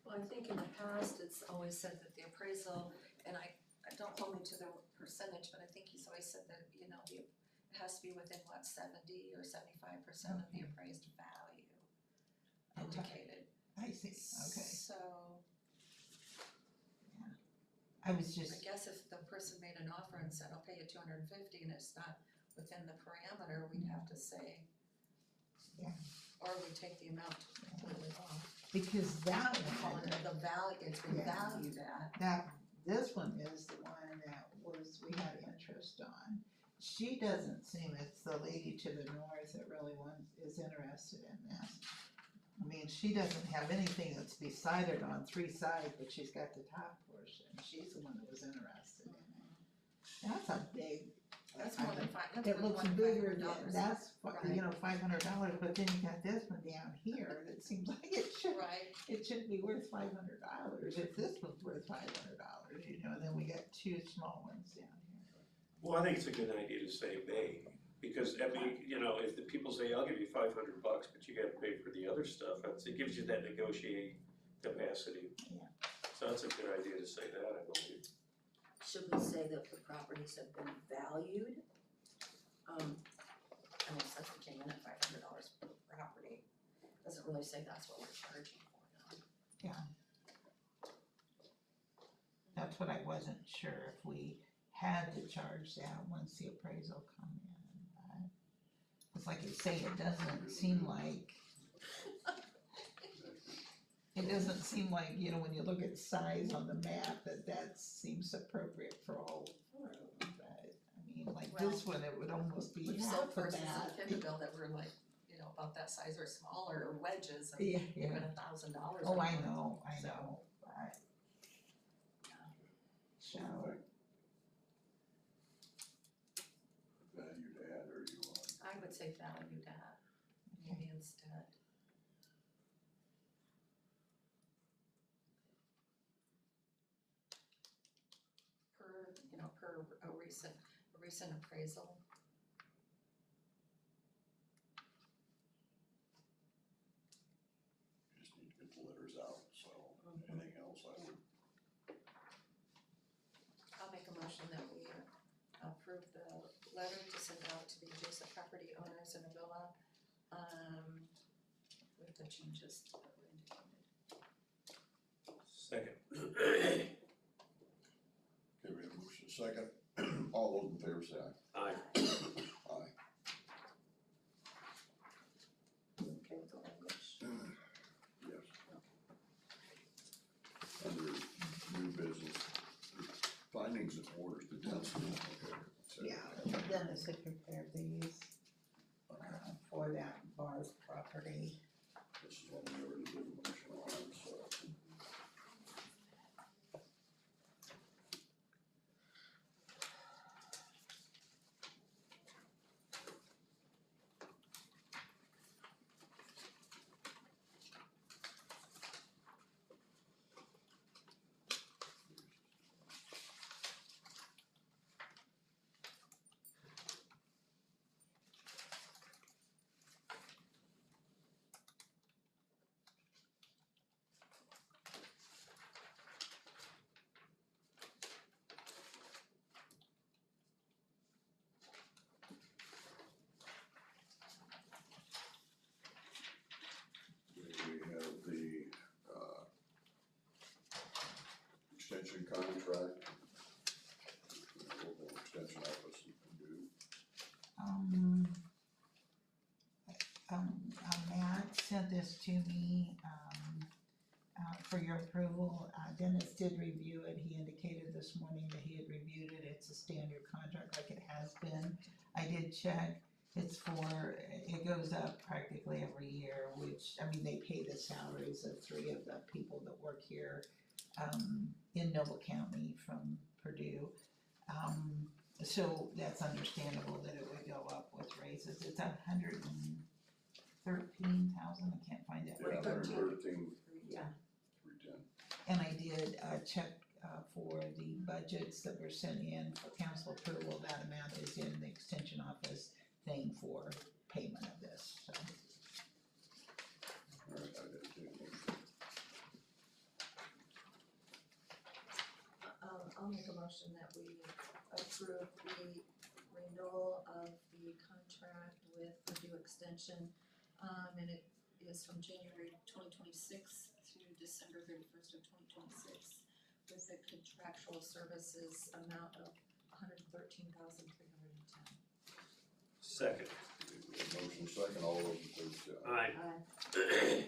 Well, I think in the past, it's always said that the appraisal, and I don't hold me to the percentage, but I think he's always said that, you know, it has to be within what, 70 or 75% of the appraised value indicated. I see, okay. So I was I just, guess if the person made an offer and said, I'll pay you $250 and it's not within the parameter, we'd have to say. Yeah. Or we take the amount completely off. because that Call one, it the value, it's been Yeah. valued at. this one is the one that we had interest on. She doesn't seem, it's the lady to the north that really is interested in this. I mean, she doesn't have anything that's beside it on 3 sides, but she's got the top portion. She's the one that was interested in it. That's a big, That's more than five, that's it more looks than bigger $500. than, that's, Right. you know, $500, but then you got this one down here that seems like it should be worth $500. If this was worth $500, you know, then we got 2 small ones down here. Well, I think it's a good idea to say May, because I mean, you know, if the people say, I'll give you $500, but you gotta pay for the other stuff, it gives you that negotiating capacity. Yeah. So that's a good idea to say that, I believe. Should we say that the properties have been valued? I mean, since we came in at $500 per property, doesn't really say that's what we're charging for now. That's what I wasn't sure if we had to charge that once the appraisal come in, but it's like you say, it doesn't seem like, It doesn't seem like, you know, when you look at size on the map, that seems appropriate for all four of them, but, I mean, like this one, it would almost be We've half sold of horses in that. Kendallville that were like, you know, about that size or smaller, or wedges, and Yeah, even yeah, $1,000. oh, on I one. know, So, but. So, Value to add, or you want? I would say valued at, maybe instead. Per a recent appraisal. You just need to get the letters out, so anything else I would, I'll make a motion that we approve the letter to send out to the adjacent property owners in the villa, with the changes that were indicated. Second. okay, we have a motion second, all those in favor say aye. Aye. Aye. Okay with the language? Yes. Under new business, findings of orders to density, okay. So, yeah, Dennis had prepared these, for that Barth property. this is one we already did a motion on, so. We have the, extension contract. Local extension office can do. Matt sent this to me, for your approval. Dennis did review it. He indicated this morning that he had reviewed it. It's a standard contract like it has been. I did check. It's for, it goes up practically every year, which, I mean, they pay the salaries of 3 of the people that work here, in Noble County from Purdue. So that's understandable that it would go up with raises. It's 113,000, I can't find it right now. 113, Yeah, 310. and I did check for the budgets that were sent in for council approval. That amount is in the extension office thing for payment of this, so. All right, I did take a motion. I'll make a motion that we approve the renewal of the contract with Purdue Extension. And it is from January 2026 through December 31st of 2026 with a contractual services amount of $113,310. Second. We have a motion second, all those in favor say Aye. aye.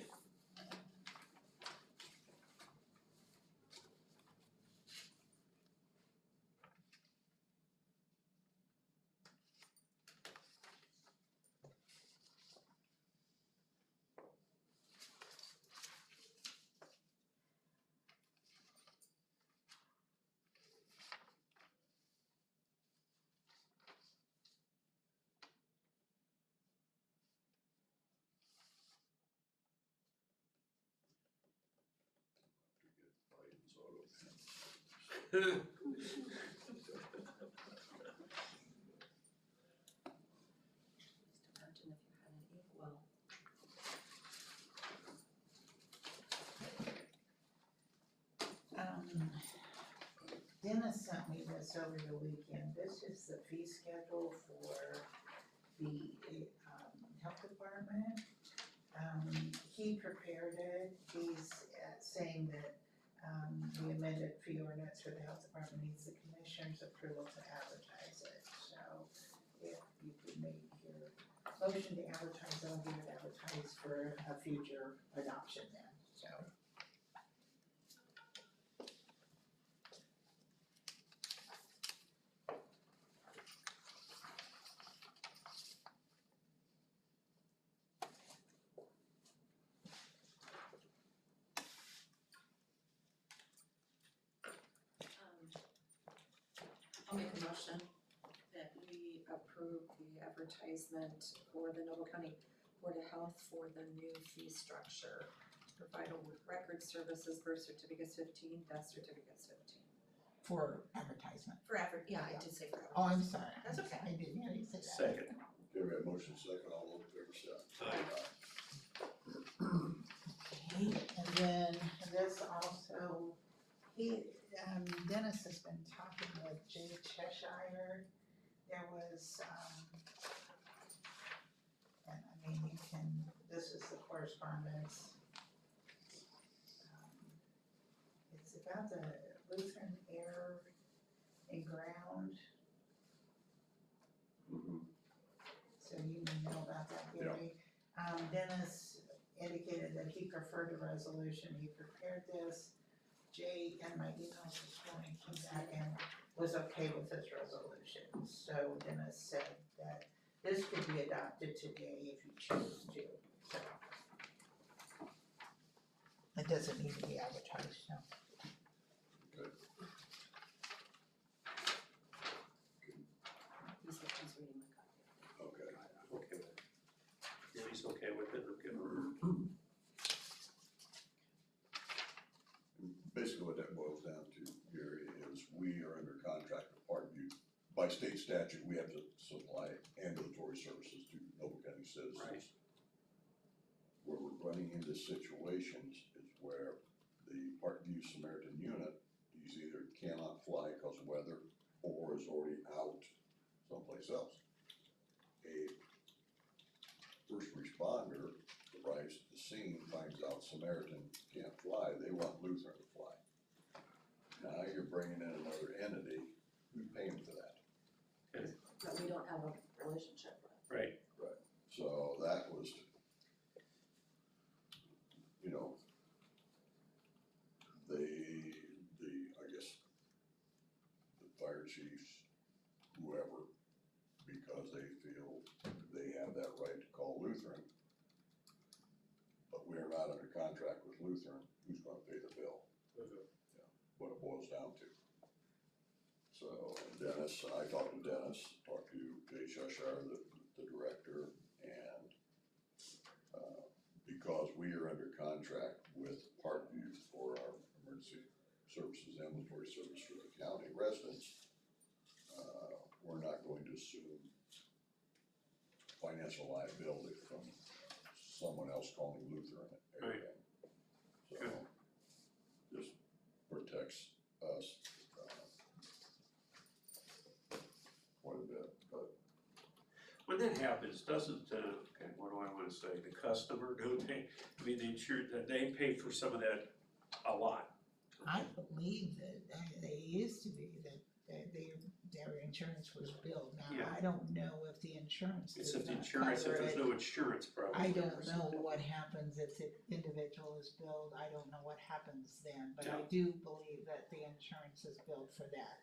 Biden's auto pen. Just imagine if you had an inkwell. Dennis sent me this over the weekend. This is the fee schedule for the health department. He prepared it. He's saying that the amended fee ordinance for the health department needs the commissioner's approval to advertise it. So if you could make your motion to advertise, I'll get it advertised for a future adoption then, so. motion that we approve the advertisement for the Noble County Board of Health for the new fee structure. Provide record services, birth certificates 15, death certificates 15. For advertisement. Yeah, I did say for Oh, advertisement. I'm sorry. That's okay. I didn't hear you say that. Second. Okay, we have motion second, all those in favor say aye. Okay, and then this also, Dennis has been talking with Jay Cheshire. There was, and I mean, you can, this is the correspondence. It's about the Lutheran Air and Ground, so you may know about that, Gary. Dennis indicated that he preferred a resolution, he prepared this. Jay, and my emails this morning came back and was okay with this resolution. So Dennis said that this could be adopted today if you choose to, so. It doesn't need to be advertised, no. He's reading my copy. Okay. Okay with it. Yeah, he's okay with it, okay. Basically what that boils down to, Gary, is we are under contract with Parkview. By state statute, we have to supply ambulatory services to Noble County citizens. Right. Where we're running into situations is where the Parkview Samaritan unit is either cannot fly because of weather or is already out someplace else. A first responder arrives at the scene, finds out Samaritan can't fly, they want Lutheran to fly. Now you're bringing in another entity, who's paying for that? That we don't have a relationship with. Right, So that was, you know, I guess, the fire chiefs, whoever, because they feel they have that right to call Lutheran, but we're not under contract with Lutheran, who's gonna pay the bill? What it boils down to. So Dennis, I talked to Dennis, talked to Jay Cheshire, the director, and because we are under contract with Parkview for our emergency services, ambulatory service for the county residents, we're not going to assume financial liability from someone else calling Lutheran everything. So, just protects us, quite a bit, but when that happens, doesn't, okay, what do I wanna say, the customer, don't they, I mean, the insured, they pay for some of that a lot. I believe that they used to be that their insurance was billed. Now, Yeah. I don't know if the insurance It's does if the not insurance, cover if there's it. no insurance problem. I don't know what happens if the individual is billed, I don't know what happens then, but I Yeah. do believe that the insurance is billed for that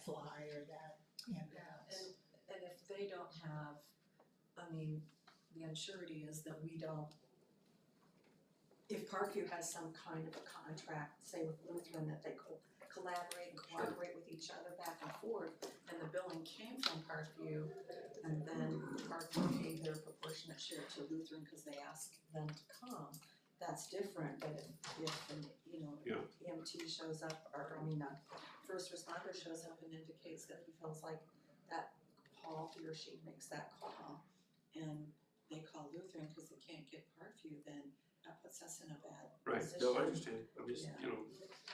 fly or that ambulance. And if they don't have, I mean, the unsurety is that we don't, if Parkview has some kind of a contract, say with Lutheran, that they collaborate and cooperate with each other back and forth, and the billing came from Parkview, and then Parkview paid their proportionate share to Lutheran because they asked them to come, that's different, but if, you know, Yeah. EMT shows up, or, I mean, a first responder shows up and indicates that he feels like that call, he or she makes that call, and they call Lutheran because they can't get Parkview, then that puts us in a bad Right, position. no, I understand, I'm just, Yeah. you know,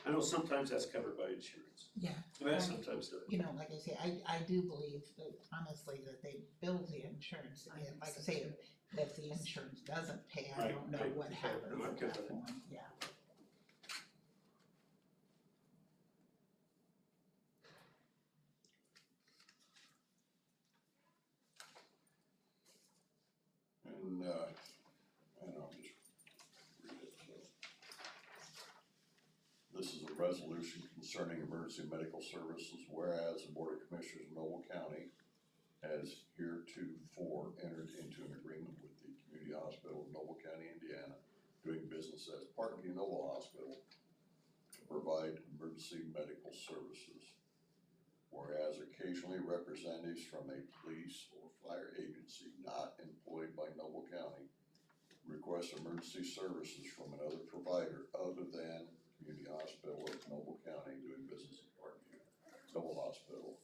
I know sometimes that's covered by insurance, Yeah, but sometimes not. you know, like I say, I do believe that honestly that they bill the insurance, I and think like I so say, too. if the insurance doesn't pay, I Right, don't know right, what okay, happens no, I'm at good that with it. point, yeah. and, I'll just read it, so. This is a resolution concerning emergency medical services, whereas the Board of Commissioners of Noble County has heretofore entered into an agreement with the Community Hospital of Noble County, Indiana, doing business as Parkview Noble Hospital to provide emergency medical services. Whereas occasionally representatives from a police or fire agency not employed by Noble County request emergency services from another provider other than Community Hospital of Noble County doing business in Parkview, Noble Hospital.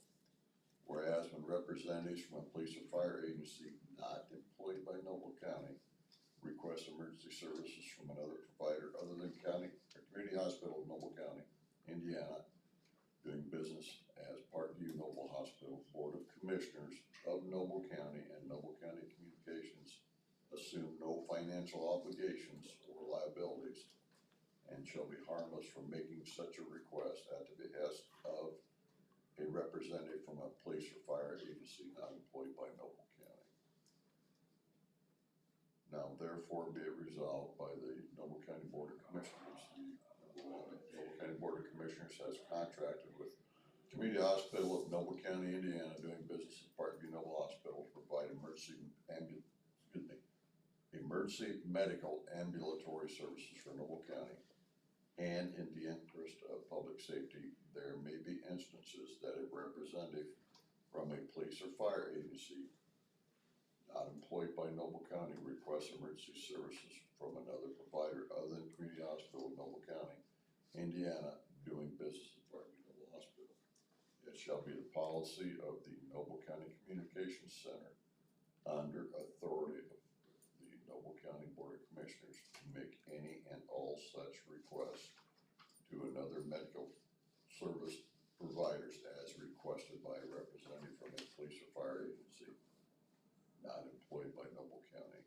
Whereas when representatives from a police or fire agency not employed by Noble County request emergency services from another provider other than Community Hospital of Noble County, Indiana, doing business as Parkview Noble Hospital, Board of Commissioners of Noble County and Noble County Communications assume no financial obligations or liabilities and shall be harmless from making such a request at the behest of a representative from a police or fire agency not employed by Noble County. Now therefore be it resolved by the Noble County Board of Commissioners, the Noble County Board of Commissioners has contracted with Community Hospital of Noble County, Indiana, doing business at Parkview Noble Hospital to provide emergency medical ambulatory services for Noble County. And in the interest of public safety, there may be instances that a representative from a police or fire agency not employed by Noble County requests emergency services from another provider other than Community Hospital of Noble County, Indiana, doing business at Parkview Noble Hospital. It shall be the policy of the Noble County Communications Center under authority of the Noble County Board of Commissioners to make any and all such requests to another medical service providers as requested by a representative from a police or fire agency not employed by Noble County.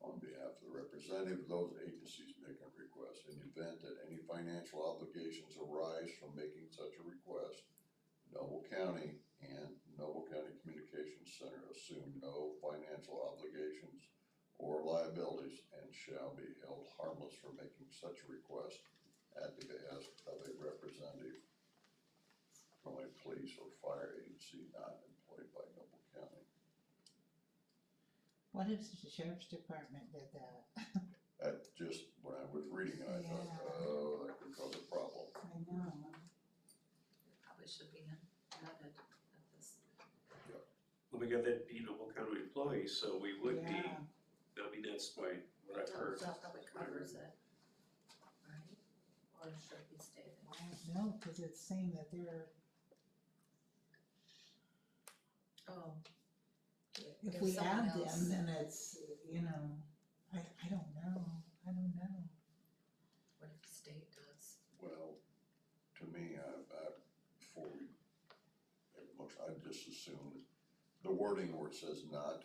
On behalf of the representative of those agencies making a request, in the event that any financial obligations arise from making such a request, Noble County and Noble County Communications Center assume no financial obligations or liabilities and shall be held harmless for making such a request at the behest of a representative from a police or fire agency not employed by Noble County. What if the sheriff's department did that? That just, when I was reading it, I thought, Yeah. oh, that could cause a problem. I know. It probably should be added at this. Well, we got that being Noble County employees, so we would be, Yeah. I mean, that's what I've heard. That probably covers it, right? Or should we stay there? I don't know, cause it's saying that they're, Oh. if There's we someone add else. them, then it's, you know, I don't know, I don't know. What if the state does? Well, to me, before we make a motion, I just assume the wording where it says not.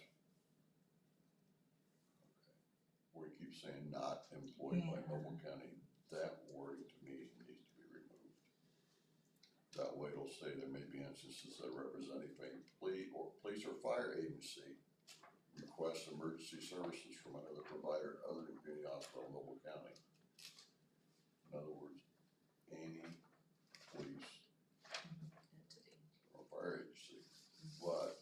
Where it keeps saying not employed by Yeah. Noble County, that wording to me needs to be removed. That way it'll say there may be instances that representative a police or fire agency requests emergency services from another provider other than Community Hospital, Noble County. In other words, any police Entity. or fire agency, but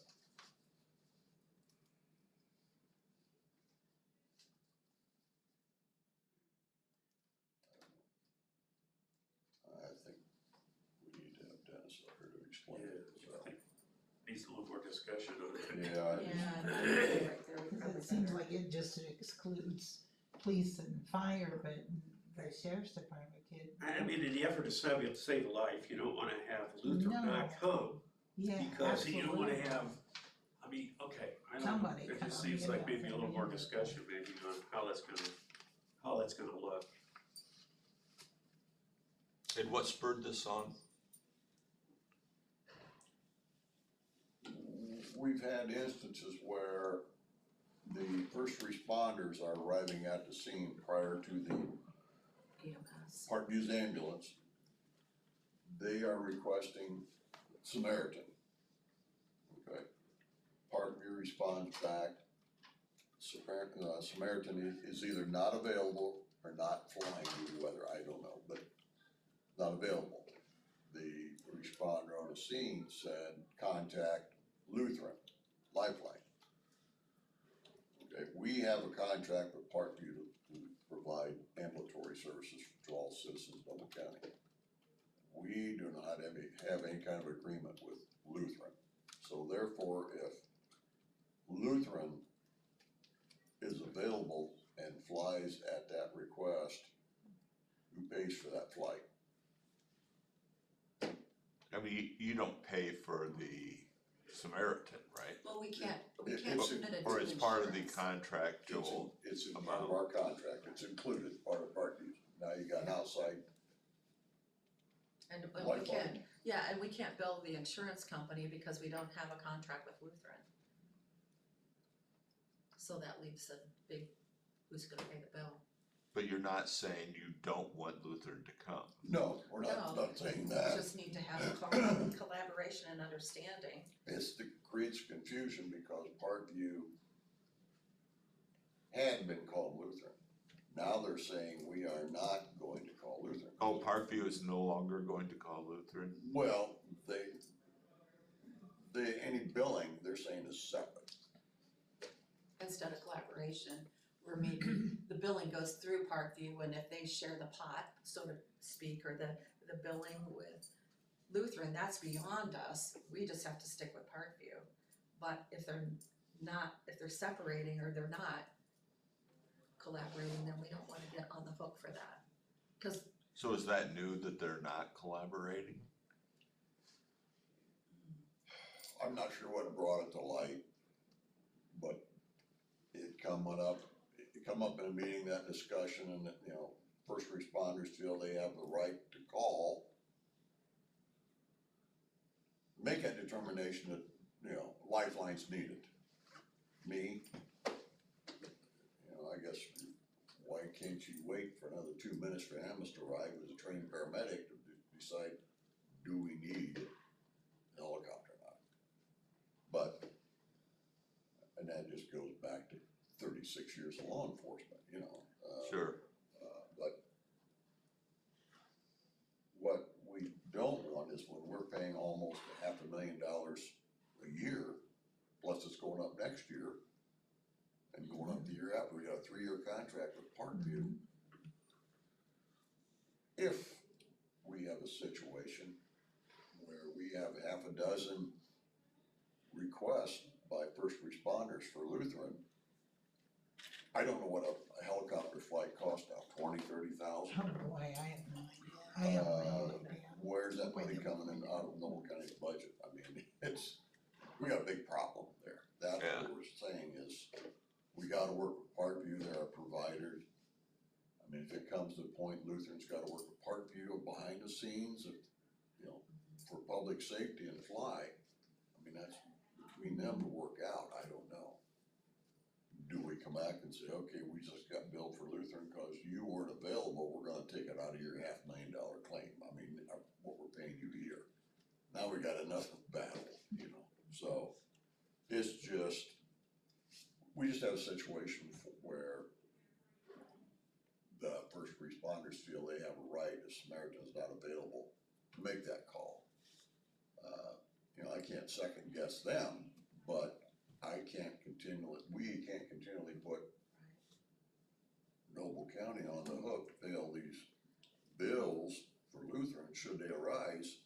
I think we need to have Dennis up here to explain it, so. Needs a little more discussion on it. Yeah, Right there, we Cause probably it seems better. like it just excludes police and fire, but the sheriff's department could. I mean, in the effort to save a life, you don't wanna have Luther No. not come, Yeah, because you don't wanna absolutely. have, I mean, okay, I don't know. Somebody It just come, seems you like know, maybe a little more yeah. discussion maybe on how that's gonna look. And what spurred this on? we've had instances where the first responders are arriving at the scene prior to the EMS. Parkview's ambulance. They are requesting Samaritan. Okay, Parkview responds back, Samaritan is either not available or not flying due to weather, I don't know, but not available. The responder on the scene said, contact Lutheran, Lifeline. Okay, we have a contract with Parkview to provide ambulatory services to all citizens of Noble County. We we do not have any kind of agreement with Lutheran. So therefore, if Lutheran is available and flies at that request, who pays for that flight? I mean, you don't pay for the Samaritan, right? Well, we can't It- submit it's- it to Or it's part of the insurance. contractual, It's in part of our contract, it's included, part of Parkview's. Now you got an outside And we life can't, line. yeah, and we can't bill the insurance company because we don't have a contract with Lutheran. So that leaves a big, who's gonna pay the bill? but you're not saying you don't want Lutheran to come. No, we're not, No. not saying We that. just need to have a collaboration and understanding. Creates confusion because Parkview had been called Lutheran. Now they're saying we are not going to call Lutheran. Oh, Parkview is no longer going to call Lutheran? Well, any billing, they're saying is separate. Instead of collaboration, where maybe the billing goes through Parkview, and if they share the pot, so to speak, or the billing with Lutheran, that's beyond us, we just have to stick with Parkview. But if they're separating or they're not collaborating, then we don't wanna get on the hook for that. Cause So is that new that they're not collaborating? I'm not sure what brought it to light, but it come up in a meeting, that discussion, and that, first responders feel they have the right to call. Make that determination that, lifeline's needed. Me, I guess, why can't you wait for another 2 minutes for ambulance to arrive as a trained paramedic to decide, do we need a helicopter or not? But, and that just goes back to 36 years of law enforcement, Sure. But what we don't want is when we're paying almost $500,000 a year, plus it's going up next year, and going up the year after, we got a 3-year contract with Parkview. If we have a situation where we have half a dozen requests by first responders for Lutheran, I don't know what a helicopter flight costs now, 20, 30,000? Oh boy, I have no idea. I have no idea. Where's that money coming in out of Noble County's budget? I mean, we got a big problem there. That's Yeah. what we're saying is, we gotta work with Parkview, they're our providers. I mean, if it comes to the point Lutheran's gotta work with Parkview behind the scenes, for public safety and fly, I mean, that's between them to work out, I don't know. Do we come back and say, okay, we just got billed for Lutheran because you weren't available, we're gonna take it out of your $500,000 claim, I mean, what we're paying you here. Now we got another battle, so it's just, we just have a situation where the first responders feel they have a right, if Samaritan's not available, to make that call. I can't second guess them, but we can't continually put Noble County on the hook to pay all these bills for Lutheran, should they arise,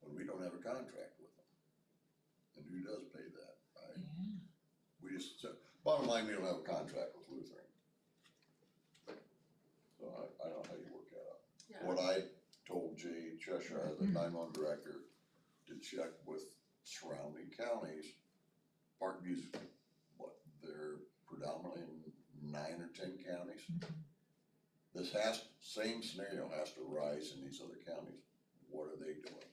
when we don't have a contract with them. And who does pay that, right? Yeah. We just, bottom line, we don't have a contract with Lutheran. So I don't know how you work that out. Yeah. What I told Jay Cheshire, the 911 director, to check with surrounding counties. Parkview's, they're predominantly in 9 or 10 counties. This same scenario has to arise in these other counties. What are they doing?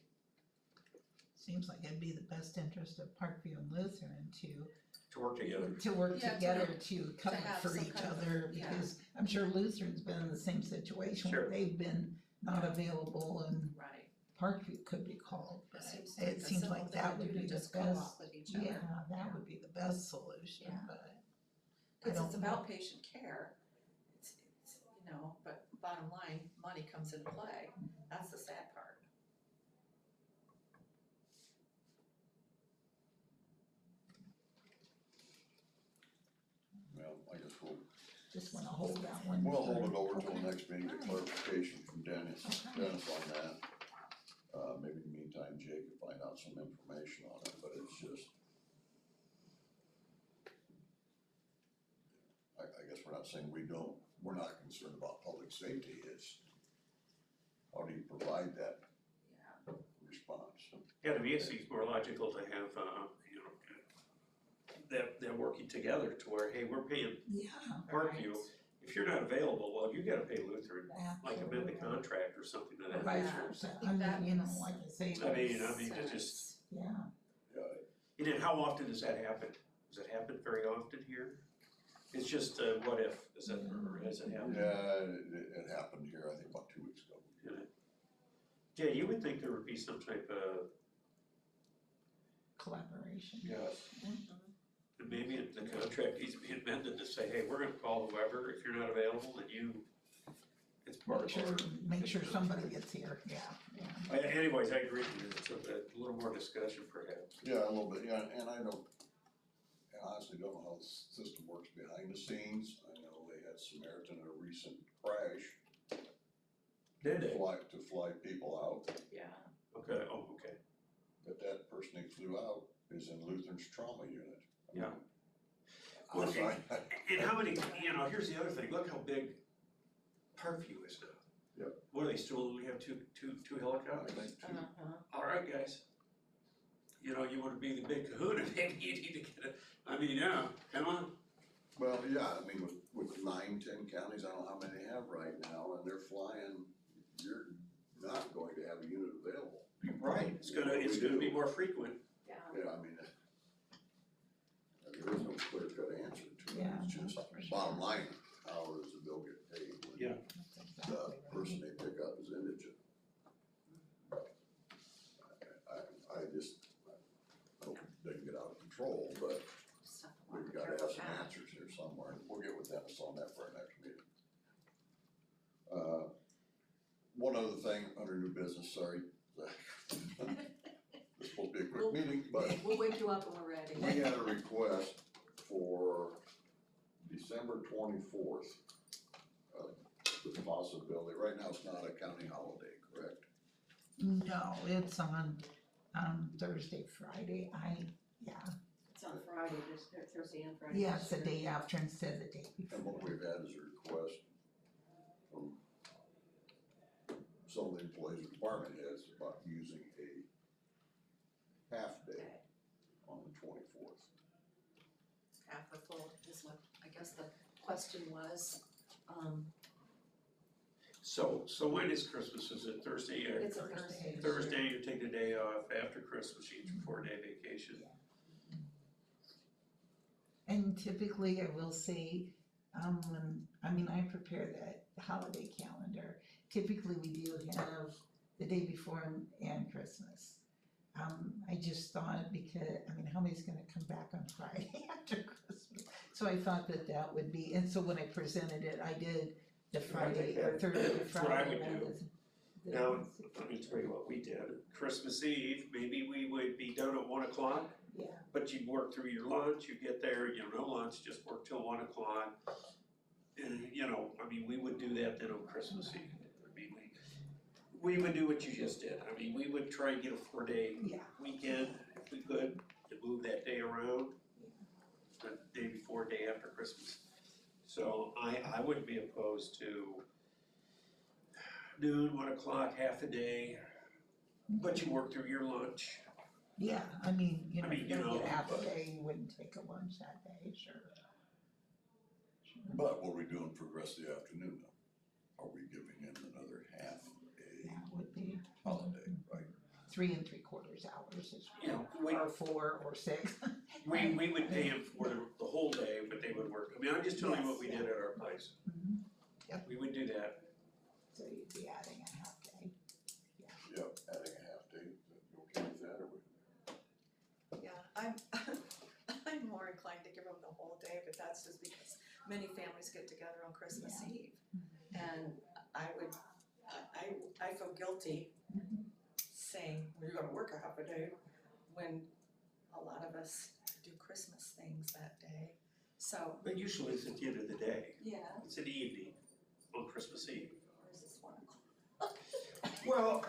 Seems like it'd be the best interest of Parkview and Lutheran To work together. to work Yeah, to together know- to cover have for some each kind of- other, yeah. because I'm sure Lutheran's been in the same situation where Sure. they've been not available and Right, Parkview could be called, but it seems like that would we be could the just come best. up with each other. Yeah, that would be the best solution, Yeah. but I Cause don't it's know. about patient care, it's, but bottom line, money comes into play, that's the sad part. Well, I guess we'll just wanna hold that one. We'll for- hold it over till okay. the next meeting, get Alright. clarification from Dennis Okay. on that. Maybe in the meantime, Jake can find out some information on it, but it's just. I guess we're not saying we're not concerned about public safety, it's how do you provide that Yeah. response? Yeah, to me, it seems more logical to have, you know, them working together to where, hey, we're paying Yeah. Parkview. If you're not available, well, you gotta pay Lutheran, like amend the absolutely. contract or something to Or that. vice Yeah, versa, I I think that mean, you know, makes like I say, I mean, it just, yeah, Yeah, and then how often does that happen? Does it happen very often here? It's just, what if, is it, or has it happened? it happened here, I think about 2 weeks ago. Jay, you would think there would be some type of, collaboration. yes, and maybe the contract needs to be amended to say, hey, we're gonna call whoever, if you're not available, then you, it's part Make of sure, our. make sure somebody gets here, yeah. Anyways, I agree with you, it's a little more discussion perhaps. Yeah, a little bit, yeah, and I honestly don't know how the system works behind the scenes. I know they had Samaritan in a recent crash. Did they? To fly people out, Yeah. Okay, oh, okay. but that person they flew out is in Lutheran's trauma unit. I mean, Yeah. I'm Well, sorry, And how many, you know, here's the other thing, look how big Parkview is now. Yep. What do they still only have two helicopters? I think two. Alright, guys. You know, you wanna be the big kahuna, maybe you need to get a, I mean, yeah, come on. Well, yeah, I mean, with 9, 10 counties, I don't know how many they have right now, and they're flying, you're not going to have a unit available. Right. It's gonna be more frequent. Yeah. Yeah, I mean, there is no clear cut answer to it, Yeah, it's just for sure. bottom line, how does the bill get paid? when Yeah. That's The exactly right. person they pick up is indigent. I just, I hope it doesn't get out of control, but Just have to walk we've a gotta careful have some path. answers here somewhere, and we'll get with Dennis on that for our next meeting. One other thing under new business, sorry, it's supposed to be a quick meeting, but We'll wake you up when we're ready. we had a request for December 24th. The possibility, right now it's not a county holiday, correct? No, it's on, Thursday, Friday, yeah, It's on Friday, this Thursday and Friday. yeah, it's the day after instead of the day And what before. we've had is a request from some of the employees of department heads about using a half day on the 24th. Half or full is what, I guess the question was, So when is Christmas? Is it Thursday or? it's a Thursday. Thursday, you take the day off after Christmas, you get your 4-day vacation. And typically, I will say, I prepare that holiday calendar. Typically, we do have the day before and Christmas. I just thought because, how many's gonna come back on Friday after Christmas? So I thought that would be, and so when I presented it, I did the Friday or Thursday, That's what I Friday. would do. the- Now, let me tell you what we did. Christmas Eve, maybe we would be done at 1 o'clock, Yeah, but you'd work through your lunch, you get there, no lunch, just work till 1 o'clock. And, we would do that then on Christmas Eve. We would do what you just did. We would try and get a 4-day yeah, weekend if we could, to move that day around, the day before, day after Christmas. So I wouldn't be opposed to noon, 1 o'clock, half a day, but you work through your lunch. yeah, I mean, you you know, get half a but- day, you wouldn't take a lunch that day, sure. But what are we doing for the rest of the afternoon now? Are we giving in another half a That would be holiday, right? 3 3/4 hours is, We, or 4 or 6. we would pay them for the whole day, but they would work. I'm just telling you what we did at our place. Mhm. We would do that. So you'd be adding a half day. Yep, adding a half day, is you okay with that, or we? Yeah, I'm more inclined to give them the whole day, but that's just because many families get together on Christmas Yeah. Eve. And I feel guilty Mhm. saying, well, you're gonna work a half a day, when a lot of us do Christmas things that day. So, But usually it's at the end of the day, yeah, it's in the evening on Christmas Eve. or is this 1 o'clock? Well,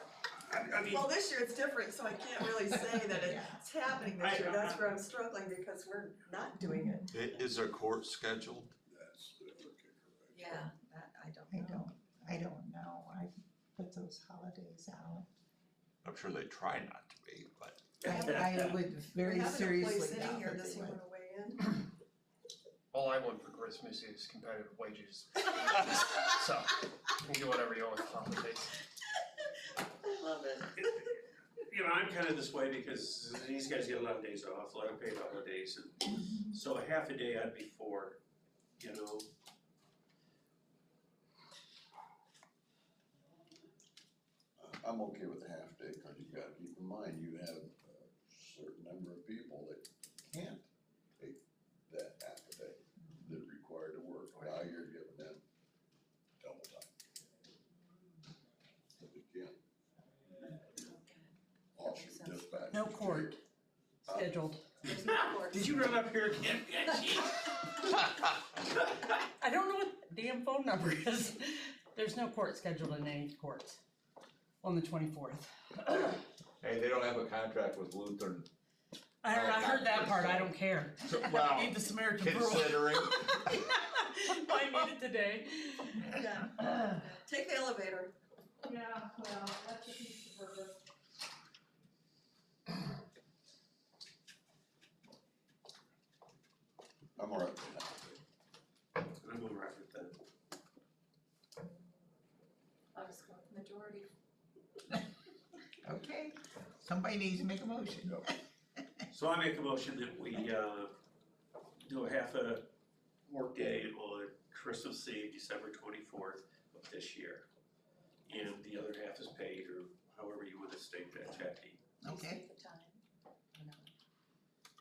I mean, Well, this year it's different, so I can't really say that it's happening this year, that's where I'm struggling because we're not doing it. Is there court scheduled? That's the other kicker, right? Yeah, that, I don't know. I don't know, I put those holidays out. I'm sure they try not to be, but I would very seriously We have an employee doubt sitting here, that does they he would. wanna weigh in? All I want for Christmas is competitive wages. So, you can do whatever you want with the holidays. I love it. you know, I'm kind of this way because these guys get a lot of days off, a lot of paid holidays, and so a half a day I'd be for, you know. I'm okay with a half day, cause you gotta keep in mind, you have a certain number of people that can't take that half a day, that are required to work, now you're giving them double time. So they can't. Officer dispatch. No court scheduled. There's no court. Did you run up here again, Angie? I don't know what the damn phone number is. There's no court scheduled in any courts on the 24th. hey, they don't have a contract with Lutheran. I heard that part, I don't care. Well, I need the Samaritan Rule. considering. I need it today. Yeah. Take the elevator. Yeah, well, that's a piece of purpose. I'm all right with that. I'm all right with that. I'll just go with majority. Okay, somebody needs to make a motion. So I make a motion that we, do a half a work day on Christmas Eve, December 24th of this year. And the other half is paid, or however you wanna state that, Jackie. Okay, Restate the time, you know.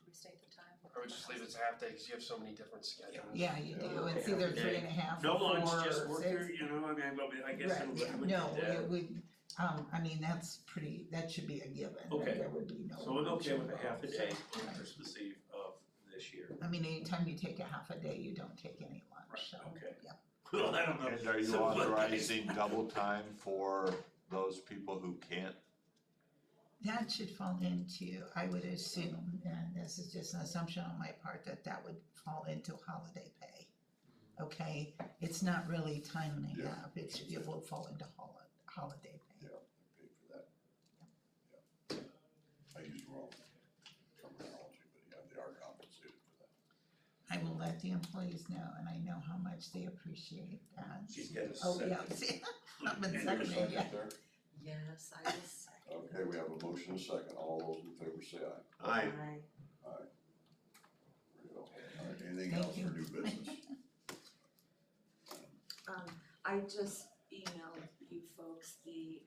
Restate the time. I would just leave it as half day, cause you have so many different schedules. yeah, you do, it's either 3.5 No or lunch, 4 just or work 6. your, you know, I mean, I guess Right, I would yeah, do no, that. it would, I mean, that's pretty, that should be a given, that Okay. there would be no. So I'm okay with a lunch half a involved, day so, on right. Christmas Eve of this year. I mean, anytime you take a half a day, you don't take any lunch, so, Okay. yeah. Well, I don't know. And are you So what- authorizing double time for those people who can't? That should fall into, I would assume, and this is just an assumption on my part, that that would fall into holiday pay. Okay, it's not really time and a Yeah. half, it will fall into holiday pay. Yeah, I paid for that. Yeah. I used wrong terminology, but yeah, they are compensated for that. I will let the employees know, and I know how much they appreciate that. She's got a Oh, second. yeah, see, I've been Is there a seconding, yeah. second there? Yes, I was. Okay, we have a motion and a second, all those in favor say aye. Aye. Aye. There you go. All right, anything Thank else you. for new business? I just emailed you folks the,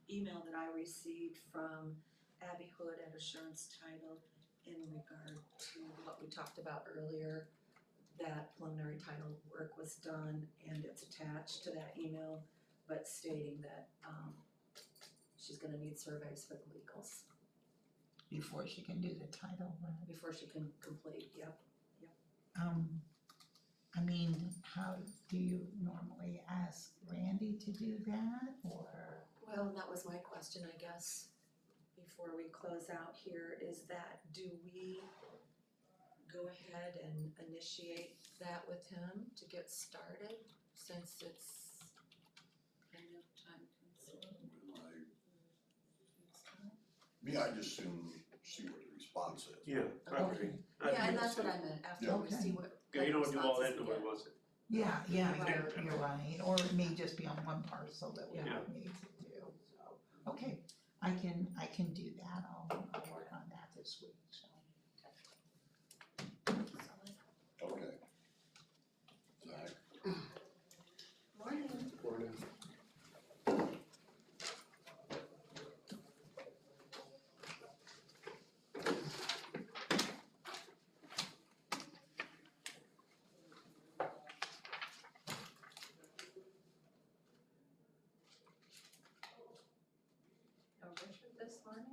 email that I received from Abby Hood at Assurance Title in regard to what we talked about earlier. That preliminary title work was done and it's attached to that email, but stating that, she's gonna need surveys for the legals Before she can do the title, right? before she can complete, yep. I mean, how do you normally ask Randy to do that, or? Well, that was my question, I guess, before we close out here, is that do we go ahead and initiate that with him to get started, since it's kind of time consuming? Me, I just soon see what the response is. Yeah, I agree. I Yeah, and agree. that's what I meant, after Yeah. we see what. Yeah, you don't do all that, responses we nobody get. wants it. Yeah, yeah, Right. you're right, or it may just be on one parcel that we Yeah. don't need to do, so, okay, I can do that, I'll work on that this week, so. Okay. Zach, Morning. Morning. Oh, Richard this morning?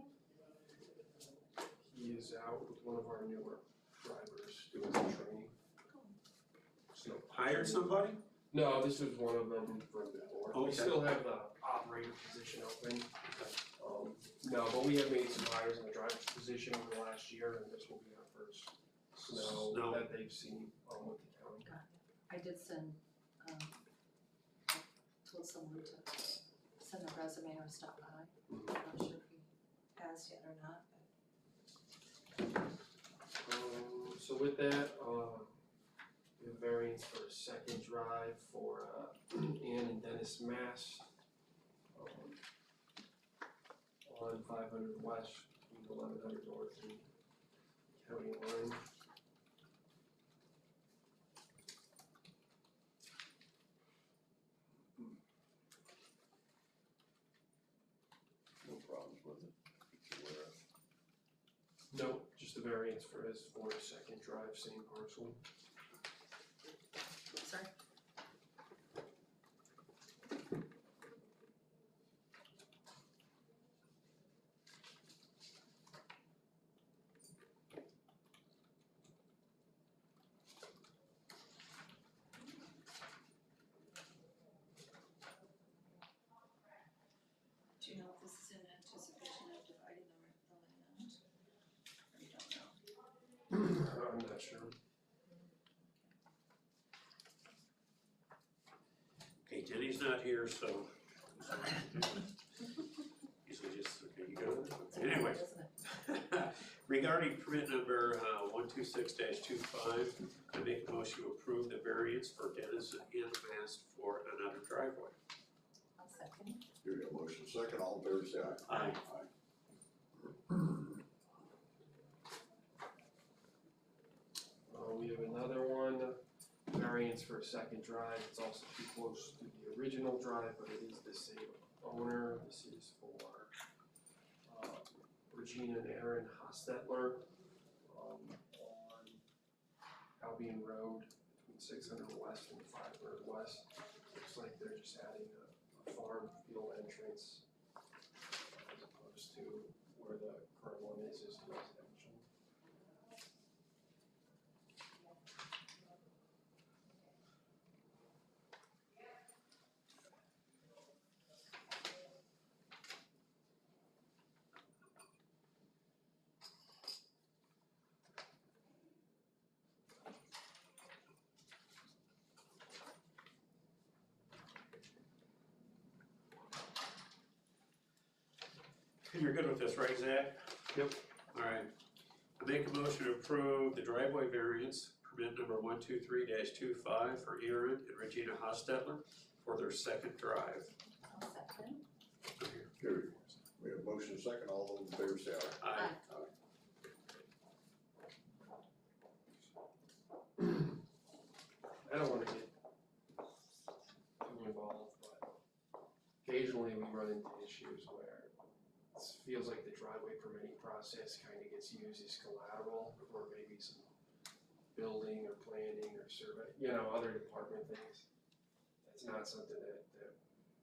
He is out with one of our newer drivers doing some training. So, Hire somebody? no, this was one of them from before. We Okay. still have the operator position open. No, but we have made some hires in the driver's position over the last year, and this will be our first snow Snow. that they've seen, with the county. I did send, I told someone to send a resume or stop by. I'm not sure if he has yet or not, So with that, we have variance for a second drive for, Ann and Dennis Mass. On 500 West, between 1100 North and County line. No problems with it, that you're aware of. No, just a variance for his second drive, same parcel. but, sorry. Do you know if this is in anticipation of dividing the land? Or you don't know? I'm not sure. Okay, Jenny's not here, so. Usually just, okay, you got it? It's Okay, anyway. important, isn't it? Regarding permit number 126-25, I make a motion to approve the variance for Dennis and Mass for another driveway. I'll second. Here we go, motion second, all in favor, say aye. Aye. We have another one, variance for a second drive. It's also too close to the original drive, but it is the same owner. This is for Regina and Aaron Hostetler on Albion Road between 600 West and 500 West. Looks like they're just adding a farm field entrance as opposed to where the current one is residential. You're good with this, right, Zach? Yep. All right. I make a motion to approve the driveway variance, permit number 123-25 for Aaron and Regina Hostetler for their second drive. I'll second. Here we have motion second, all those in favor, say aye. Aye. I don't wanna get too involved, but occasionally we run into issues where it feels like the driveway permitting process kinda gets used as collateral for maybe some building or planning or survey, other department things. That's not something that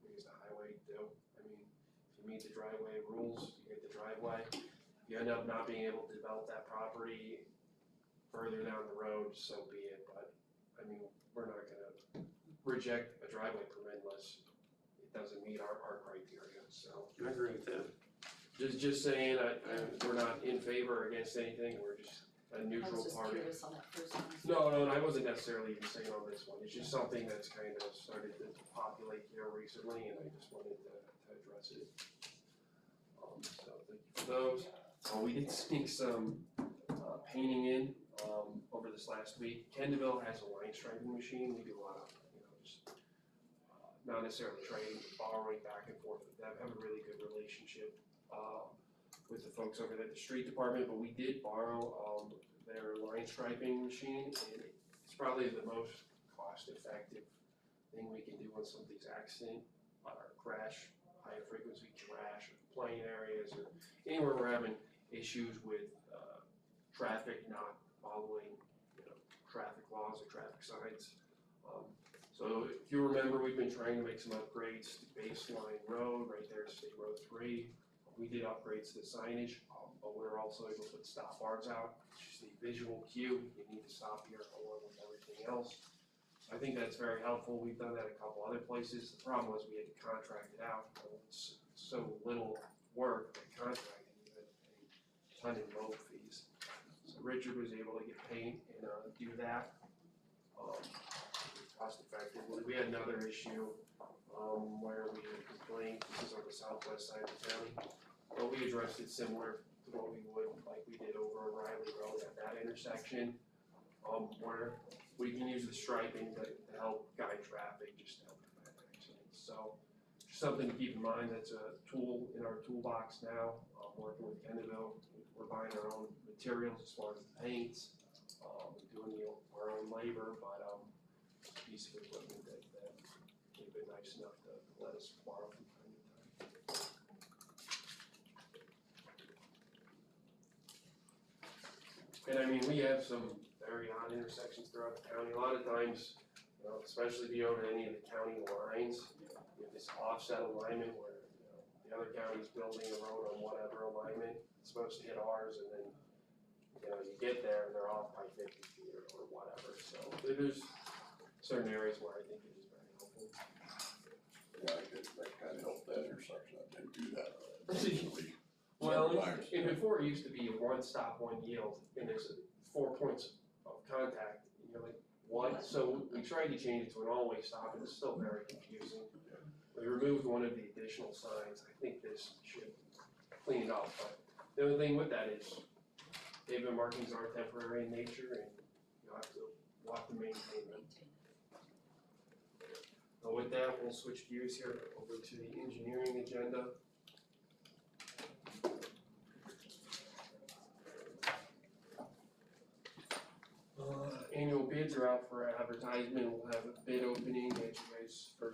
we as the highway do. I mean, if you meet the driveway rules, you get the driveway. If you end up not being able to develop that property further down the road, so be it, but I mean, we're not gonna reject a driveway permit unless it doesn't meet our criteria, so. I agree with that. Just saying, we're not in favor or against anything, we're just a I neutral was just party. curious on that first one. No, and I wasn't necessarily even saying on this one, it's just something that's kind of started to populate here recently, and I just wanted to address it. So thank you for those. We did sneak some painting in over this last week. Kendallville has a line striping machine, we do a lot of, just not necessarily trading, but borrowing back and forth with them, have a really good relationship with the folks over there at the street department, but we did borrow their line striping machine, and it's probably the most cost-effective thing we can do when something's accident or crash, high frequency crash, or plane areas, or anywhere we're having issues with traffic not following, traffic laws or traffic signs. So if you remember, we've been trying to make some upgrades to Baseline Road, right there at State Road 3. We did upgrades to the signage, but we're also able to put stop bars out, which is the visual cue, you need to stop here along with everything else. I think that's very helpful. We've done that a couple other places. The problem was we had to contract it out. It's so little work that contracting, you had to pay a ton in road fees. So Richard was able to get paint and do that. Cost effective. We had another issue where we had a complaint. This is on the southwest side of the county. But we addressed it similar to what we would, like we did over Riley Road at that intersection. Where we can use the striping to help guide traffic, just to help prevent accidents. So just something to keep in mind. That's a tool in our toolbox now. Working with Kendallville, we're buying our own materials as far as the paints, doing our own labor, but it's a piece of equipment that they've been nice enough to let us borrow from time to time. And I mean, we have some very odd intersections throughout the county. A lot of times, especially if you go to any of the county lines, you have this offset alignment where, the other county's building a road on whatever alignment, it's supposed to hit ours, and then, you get there and they're off by 50 feet or whatever. So there's certain areas where I think it is very helpful. Yeah, that kind of helped that intersection, I didn't do that. Well, Sometimes. and before it used to be one stop, one yield, and there's 4 points of contact, and you're like, what? So we tried to change it to an all-way stop, and it's still very confusing. We removed one of the additional signs. I think this should clean it up, but the other thing with that is pavement markings are temporary in nature, and we'll have to maintain them. Now with that, we'll switch gears here over to the engineering agenda. Annual bids are out for advertisement. We'll have a bid opening at you guys your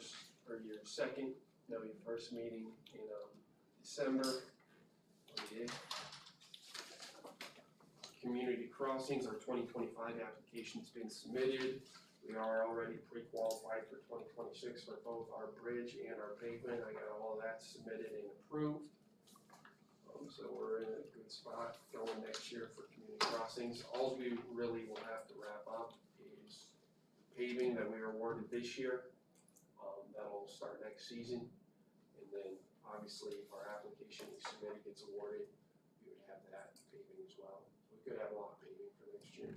first meeting in December. Community crossings, our 2025 application's been submitted. We are already pre-qualified for 2026 for both our bridge and our pavement. I got all of that submitted and approved. So we're in a good spot going next year for community crossings. All we really will have to wrap up is paving that we were awarded this year. That'll start next season. And then obviously if our application we submitted gets awarded, we would have that paving as well. We could have a lot of paving for next year.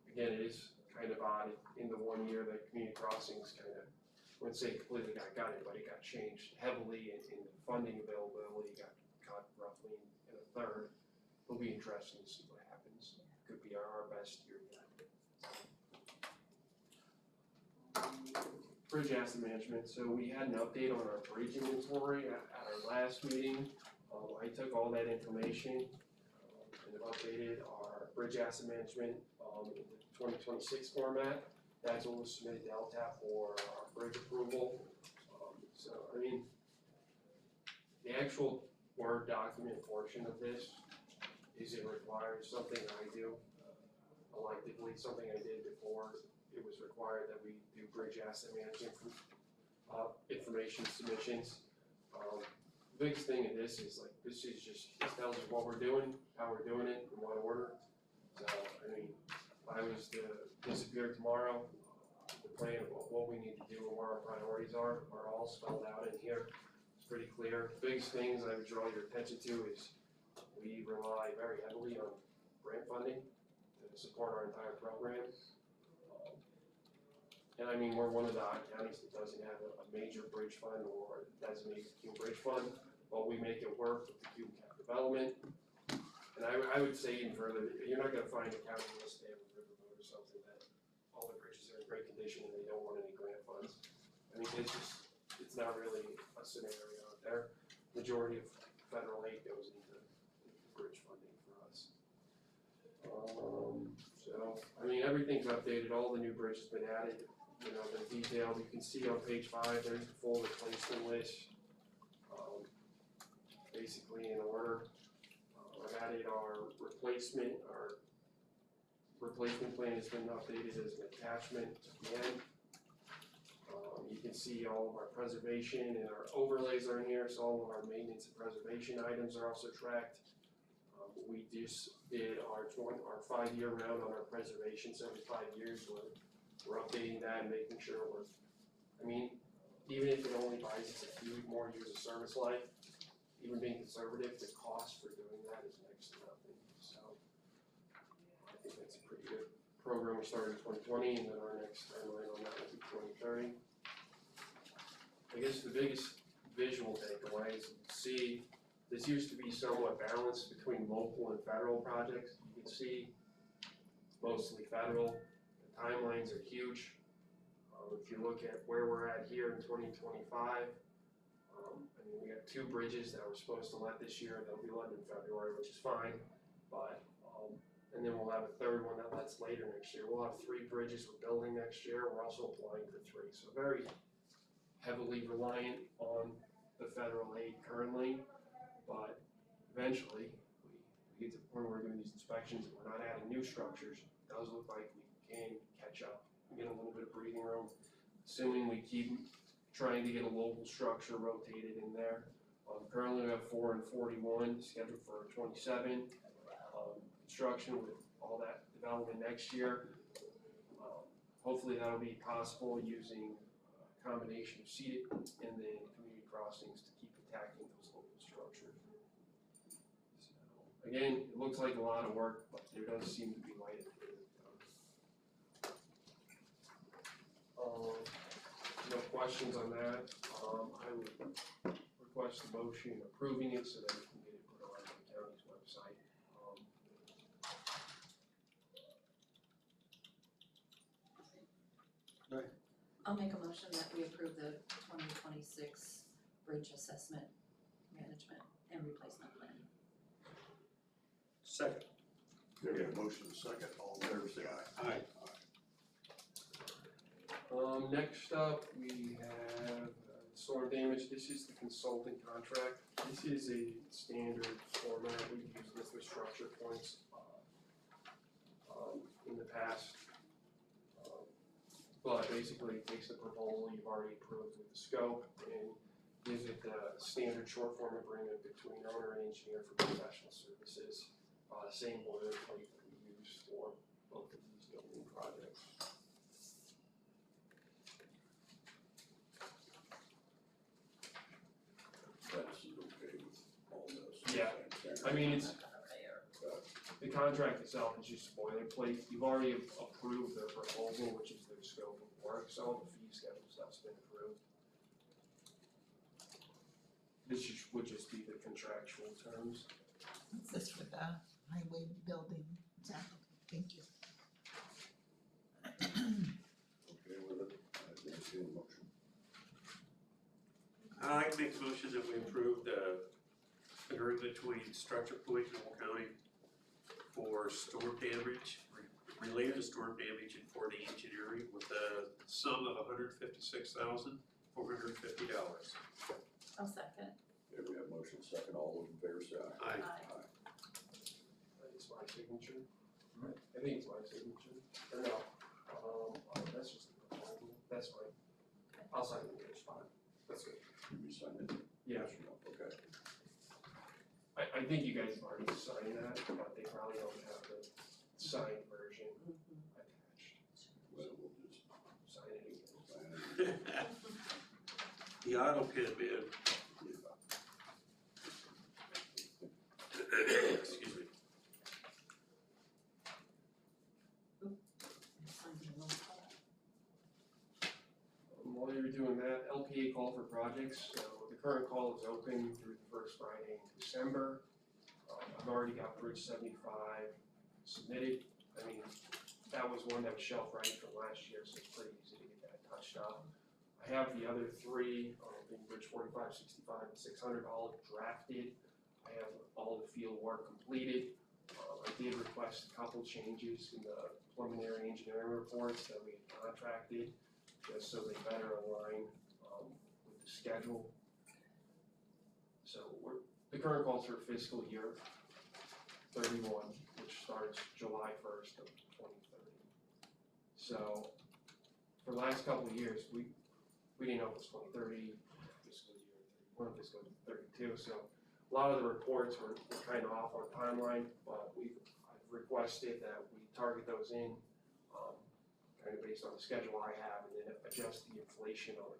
Again, it is kind of odd in the 1 year that community crossings kind of, I wouldn't say completely got gutted, but it got changed heavily in the funding availability, got cut roughly in a third. It'll be interesting to see what happens. Could be our best year yet. Bridge asset management, so we had an update on our bridge inventory at our last meeting. I took all that information and have updated our bridge asset management in the 2026 format. That's what was submitted to LTAP for our bridge approval. So, I mean, the actual Word document portion of this isn't required, something I do electively, something I did before. It was required that we do bridge asset management information submissions. The biggest thing in this is like, this tells us what we're doing, how we're doing it, in what order. So, I mean, if I was to disappear tomorrow, the plan of what we need to do and where our priorities are all spelled out in here. It's pretty clear. The biggest things I would draw your attention to is we rely very heavily on grant funding to support our entire program. And I mean, we're one of the odd counties that doesn't have a major bridge fund or designated Cume Bridge Fund, but we make it work with the Cume Cap development. And I would say even further, you're not gonna find a county unless they have a riverboat or something that all the bridges are in great condition and they don't want any grant funds. I mean, it's not really a scenario out there. Majority of federal aid goes into bridge funding for us. So, I mean, everything's updated, all the new bridges been added. They're detailed. You can see on page 5, there's the full replacement list. Basically in order. I've added our replacement plan has been updated as an attachment at the end. You can see all of our preservation and our overlays are in here, so all of our maintenance and preservation items are also tracked. we just did our 5-year round on our preservations every 5 years. We're updating that and making sure I mean, even if it only buys us a few more years of service life, even being conservative, the cost for doing that is next to nothing. So I think that's a pretty good program. We started in 2020, and then our next timeline on that will be 2030. I guess the biggest visual takeaway is you can see this used to be somewhat balanced between local and federal projects. You can see mostly federal. The timelines are huge. If you look at where we're at here in 2025, I mean, we got 2 bridges that we're supposed to let this year. They'll be let in February, which is fine. But and then we'll have a 3rd one that lets later next year. We'll have 3 bridges we're building next year. We're also applying for 3. So very heavily reliant on the federal aid currently. But eventually, we get to the point where we're doing these inspections and we're not adding new structures. It does look like we can catch up and get a little bit of breathing room, assuming we keep trying to get a local structure rotated in there. Currently we have 4 and 41 scheduled for 27. Construction with all that development next year. Hopefully that'll be possible using a combination of seated and then community crossings to keep attacking those local structures. So, again, it looks like a lot of work, but there does seem to be light at the end of the tunnel. No questions on that. I would request a motion approving it so that we can get it put on the county's website. I'll make a motion that we approve the 2026 bridge assessment, management, and replacement plan. Second. Okay, we have a motion and a second, all in favor say aye. Next up, we have storm damage. This is the consulting contract. This is a standard format we've used with structure points in the past. But basically it takes the proposal you've already approved with the scope and gives it the standard short form agreement between owner and engineer for professional services. Same boilerplate that we use for both of these building projects. That's okay with all this. Yeah. I mean, it's, the contract itself is just boilerplate. You've already approved their proposal, which is their scope of work, so all the fee schedule stuff's been approved. This would just be the contractual terms. What's this for the highway building? Thank you. Okay with it, I entertain a motion. I make a motion that we approve the agreement between Structure Point and Noble County for storm damage, related to storm damage and for the engineering with a sum of $156,450. I'll second. Okay, we have motion and second, all those in favor say aye. Aye. It's my signature. I think it's my signature. Or no, that's just the proposal. That's fine. I'll sign it in the spot. That's good. Can we sign it? Yeah. Yes or no? Okay. I think you guys have already signed that, but they probably don't have the signed version attached. Well, we'll just Sign it again. sign it. The auto pin, man. Excuse me. While you're doing that, LPA call for projects, so the current call is open through the first Friday in December. I've already got Bridge 75 submitted. I mean, that was one that was shelf ready from last year, so it's pretty easy to get that touched up. I have the other 3, being Bridge 45, 65, and 600 all drafted. I have all the field work completed. I did request a couple changes in the preliminary engineering reports that we had contracted, just so they better align with the schedule. So the current calls for fiscal year 31, which starts July 1st of 2030. So for the last couple of years, we didn't know if it was 2030, fiscal year 31, fiscal year 32. So a lot of the reports were kind of off on timeline, but I've requested that we target those in, kind of based on the schedule I have, and then adjust the inflation on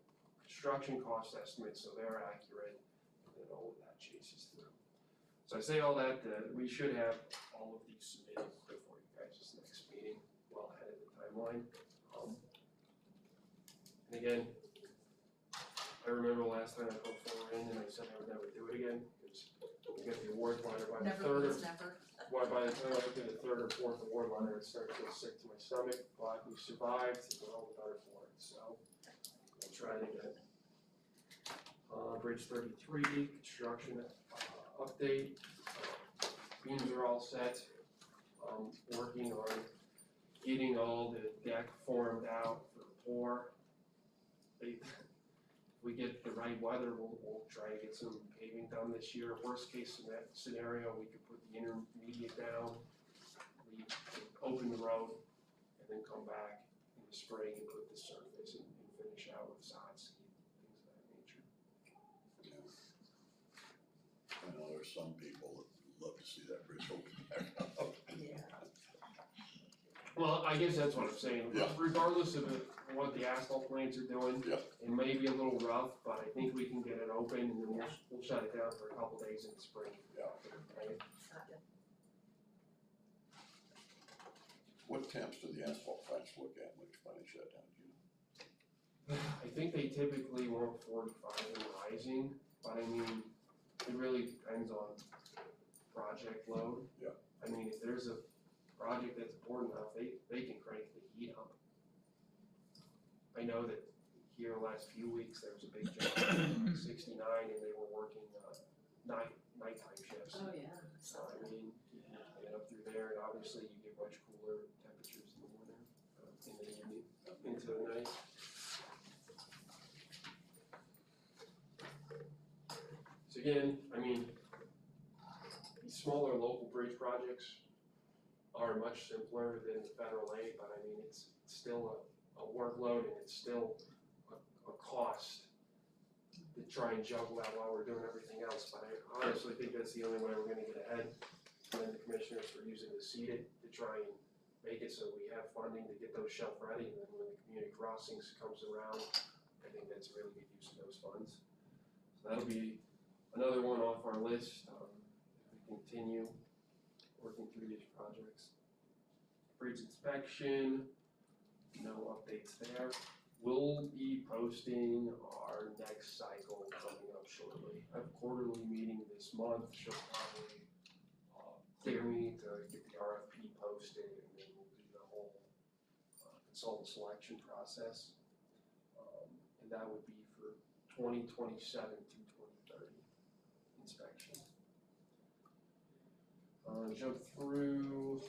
construction cost estimates so they're accurate, and then all of that chases through. So I say all that, we should have all of these submitted before you guys' next meeting, well ahead of the timeline. And again, I remember last time I put forward in and I said I would never do it again, because we got the award letter by the Never third, means never. well, by the time I got to the third or fourth award letter, it started to feel sick to my stomach, but we survived, and we're all the better for it, so we'll try it again. Bridge 33, construction update. Beams are all set. Working on getting all the deck formed out for pour. If we get the right weather, we'll try to get some paving done this year. Worst case scenario, we could put the intermediate down, open the road, and then come back in the spring and put the surface and finish out with sod seed, things of that nature. I know there's some people that love to see that bridge open back up. Well, I guess that's what I'm saying. Yeah. Regardless of what the asphalt plants are doing, Yeah. it may be a little rough, but I think we can get it open and then we'll shut it down for a couple days in the spring. Yeah. Right? What temps do the asphalt plants look at when it's finally shut down, do you know? I think they typically want 45 and rising, but I mean, it really depends on project load. Yeah. I mean, if there's a project that's important enough, they can crank the heat up. I know that here the last few weeks, there was a big jump to 69 and they were working nighttime shifts. Oh, yeah. So I mean, you get up through there and obviously you get much cooler temperatures in the morning, in the evening, into the night. So again, I mean, these smaller local bridge projects are much simpler than the federal aid, but I mean, it's still a workload and it's still a cost to try and juggle that while we're doing everything else. But I honestly think that's the only way we're gonna get ahead. And then the commissioners are using the seeded to try and make it so we have funding to get those shelf ready. And then when the community crossings comes around, I think that's a really good use of those funds. So that'll be another one off our list. We continue working through these projects. Bridge inspection, no updates there. We'll be posting our next cycle coming up shortly. I have a quarterly meeting this month. She'll probably clear me to get the RFP posted, and then we'll do the whole consultant selection process. And that would be for 2027 through 2030 inspection. Jump through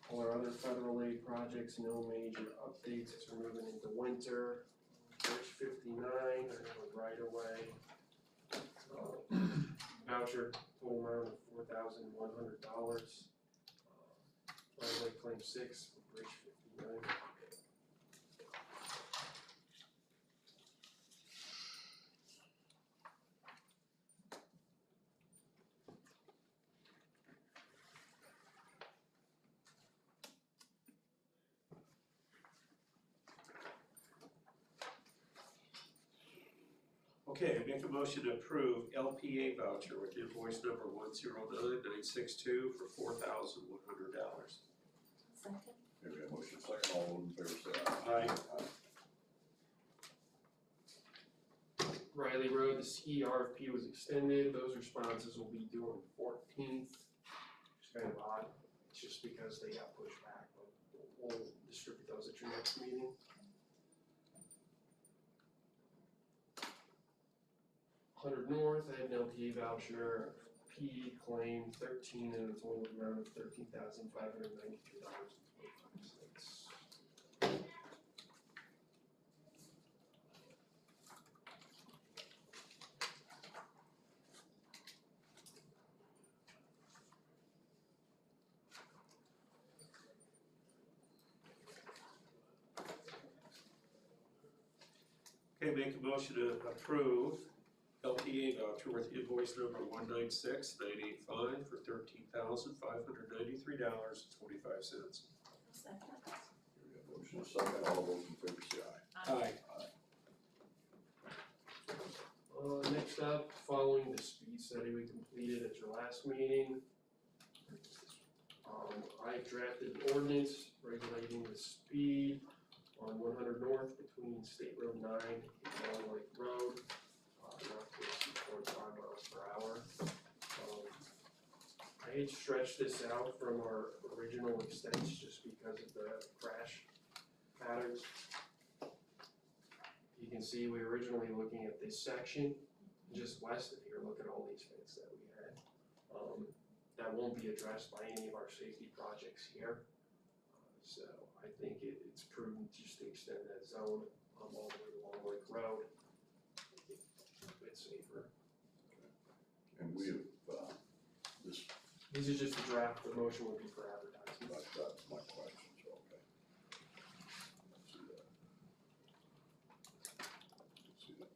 all our other federal aid projects, no major updates as we're moving into winter. Bridge 59, I have a right away. Voucher, total amount of $4,100. Right away claim 6 for Bridge 59. Okay, I make a motion to approve LPA voucher with invoice number 109962 for $4,100. Second? Okay, we have motion second, all those in favor say aye. Aye. Riley Road, the ski RFP was extended. Those responses will be due on the 14th. It's kind of odd. It's just because they got pushed back, but we'll distribute those at your next meeting. North, I have an LPA voucher, P claim 13 and a total amount of $13,593.25. Okay, make a motion to approve LPA MTA voucher with invoice number 196-985 for $13,593.25. Second. We have motion and second, all those in favor say aye. Aye. Next up, following the speed study we completed at your last meeting, I drafted an ordinance regulating the speed on 100 North between State Road 9 and Long Lake Road, not to exceed 45 miles per hour. I had stretched this out from our original extents just because of the crash patterns. You can see we were originally looking at this section, just west of here, look at all these pits that we had. That won't be addressed by any of our safety projects here. So I think it's prudent just to extend that zone all the way to Long Lake Road. A bit safer. And we have, this, This is just a draft, the motion would be for advertising. that's my question, so, okay. Let's see that. Let's see that.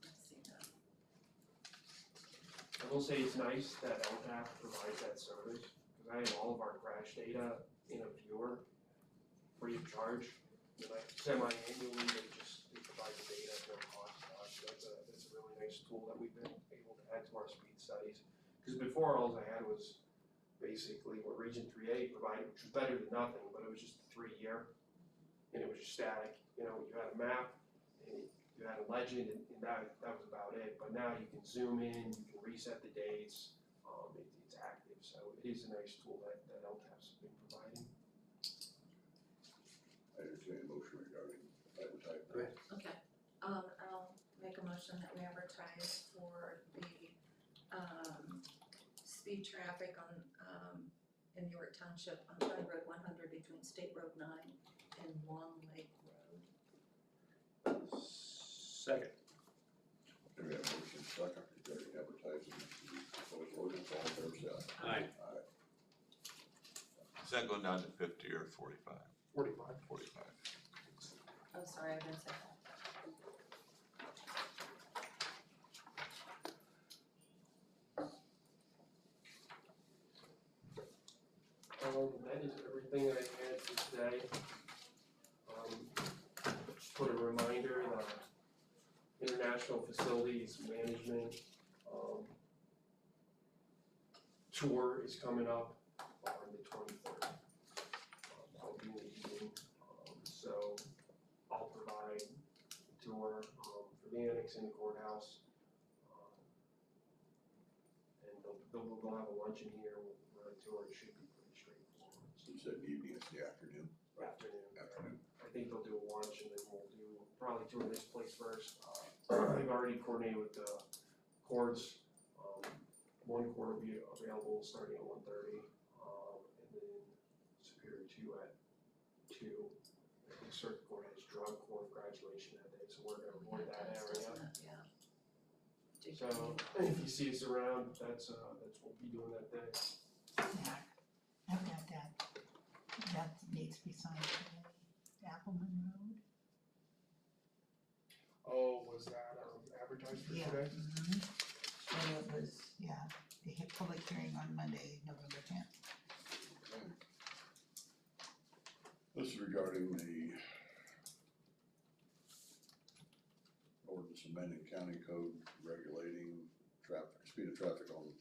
Let's see that. I will say it's nice that LTAP provides that service, because I have all of our crash data in a viewer, free of charge. And like semi-annually, they provide the data at no cost to us. That's a really nice tool that we've been able to add to our speed studies. Because before, all I had was basically what Region 3A provided, which was better than nothing, but it was just a 3-year, and it was just static. You know, you had a map, and you had a legend, and that was about it. But now you can zoom in, you can reset the dates, it's active, so it is a nice tool that LTAP's been providing. I entertain a motion regarding advertising. Okay, I'll make a motion that we advertise for the, speed traffic on, in York Township on County Road 100 between State Road 9 and Long Lake Road. Second. And we have motion second regarding advertising the proposed ordinance, all in favor say Aye. aye. Is that going down to 50 or 45? 45. 45. Oh, sorry, I didn't say that. That is everything I had for today. Just put a reminder, the International Facilities Management, tour is coming up on the 23rd. I'll be leading, so I'll provide a tour, for the annex in the courthouse. And they'll have a luncheon here, we'll run a tour, it should be pretty straightforward. So you said evening, it's the afternoon? Afternoon. I think they'll do a lunch and then we'll probably tour this place first. I've already coordinated with the courts. One court will be available starting at 1:30, and then Superior 2 at 2. I think Circuit Court has drug court graduation that day, so we're gonna avoid that area. Yeah. So if you see us around, that's what we'll be doing that day. Yeah, I've got that. That needs to be signed today. Appleman Road. Oh, was that advertised for Yeah. today? Mhm. So it was, yeah, they had public hearing on Monday, November 10th. Okay. This is regarding the ordinance amending county code regulating traffic, speed of traffic on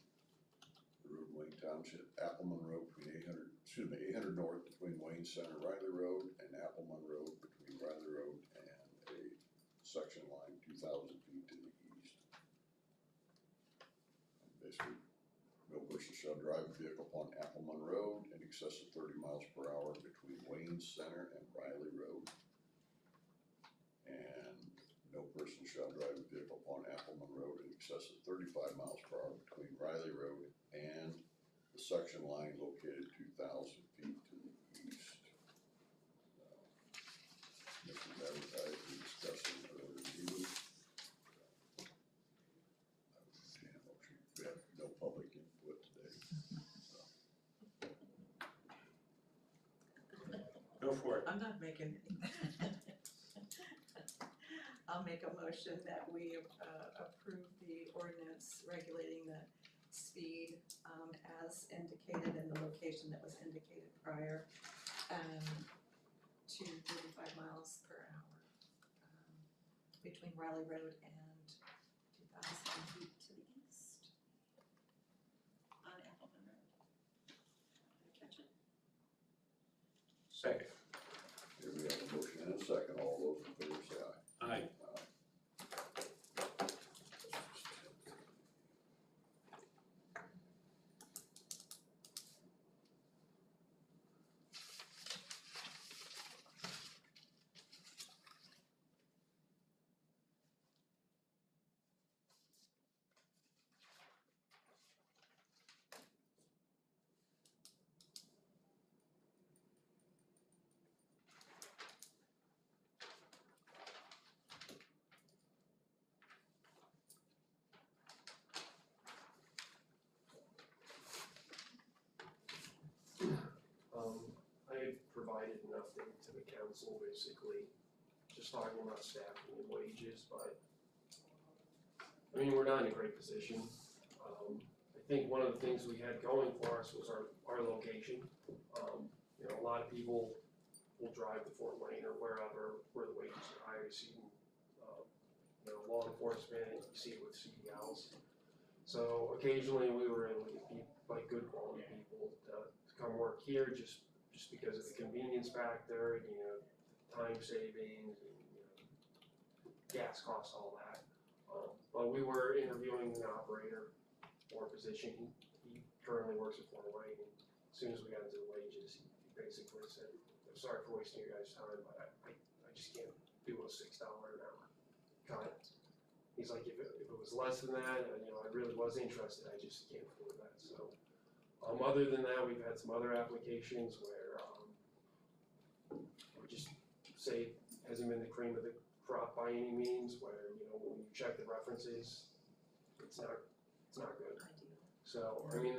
the road in Wayne Township, Appleman Road between 800 North between Wayne Center, Riley Road, and Appleman Road between Riley Road and a section line 2,000 feet to the east. And basically, no person shall drive a vehicle upon Appleman Road in excess of 30 miles per hour between Wayne Center and Riley Road. And no person shall drive a vehicle upon Appleman Road in excess of 35 miles per hour between Riley Road and the section line located 2,000 feet to the east. This is advertised and discussed in the earlier meeting. I would entertain a motion. We have no public input today. Go for it. I'm not making any. I'll make a motion that we approve the ordinance regulating the speed as indicated in the location that was indicated prior to 35 miles per hour between Riley Road and 2,000 feet to the east on Appleton Road. Did I catch it? Second. Here we have a motion and a second, all those in favor say aye. Aye. I provided an update to the council, basically, just talking about staffing and wages, but I mean, we're not in a great position. I think one of the things we had going for us was our location. You know, a lot of people will drive to Fort Wayne or wherever where the wages are higher. You see, you know, law enforcement, you see it with CDLs. So occasionally we were able to get like good quality people to come work here just because of the convenience factor, you know, time savings, and, you know, gas costs, all that. But we were interviewing an operator for a position. He currently works at Fort Wayne. And as soon as we got into the wages, he basically said, "I'm sorry for wasting your guys' time, but I just can't do a $6 an hour cut." He's like, if it was less than that, you know, I really was interested. I just can't afford that. So, other than that, we've had some other applications where we just say hasn't been the cream of the crop by any means. Where, you know, when you check the references, it's not good. So I mean,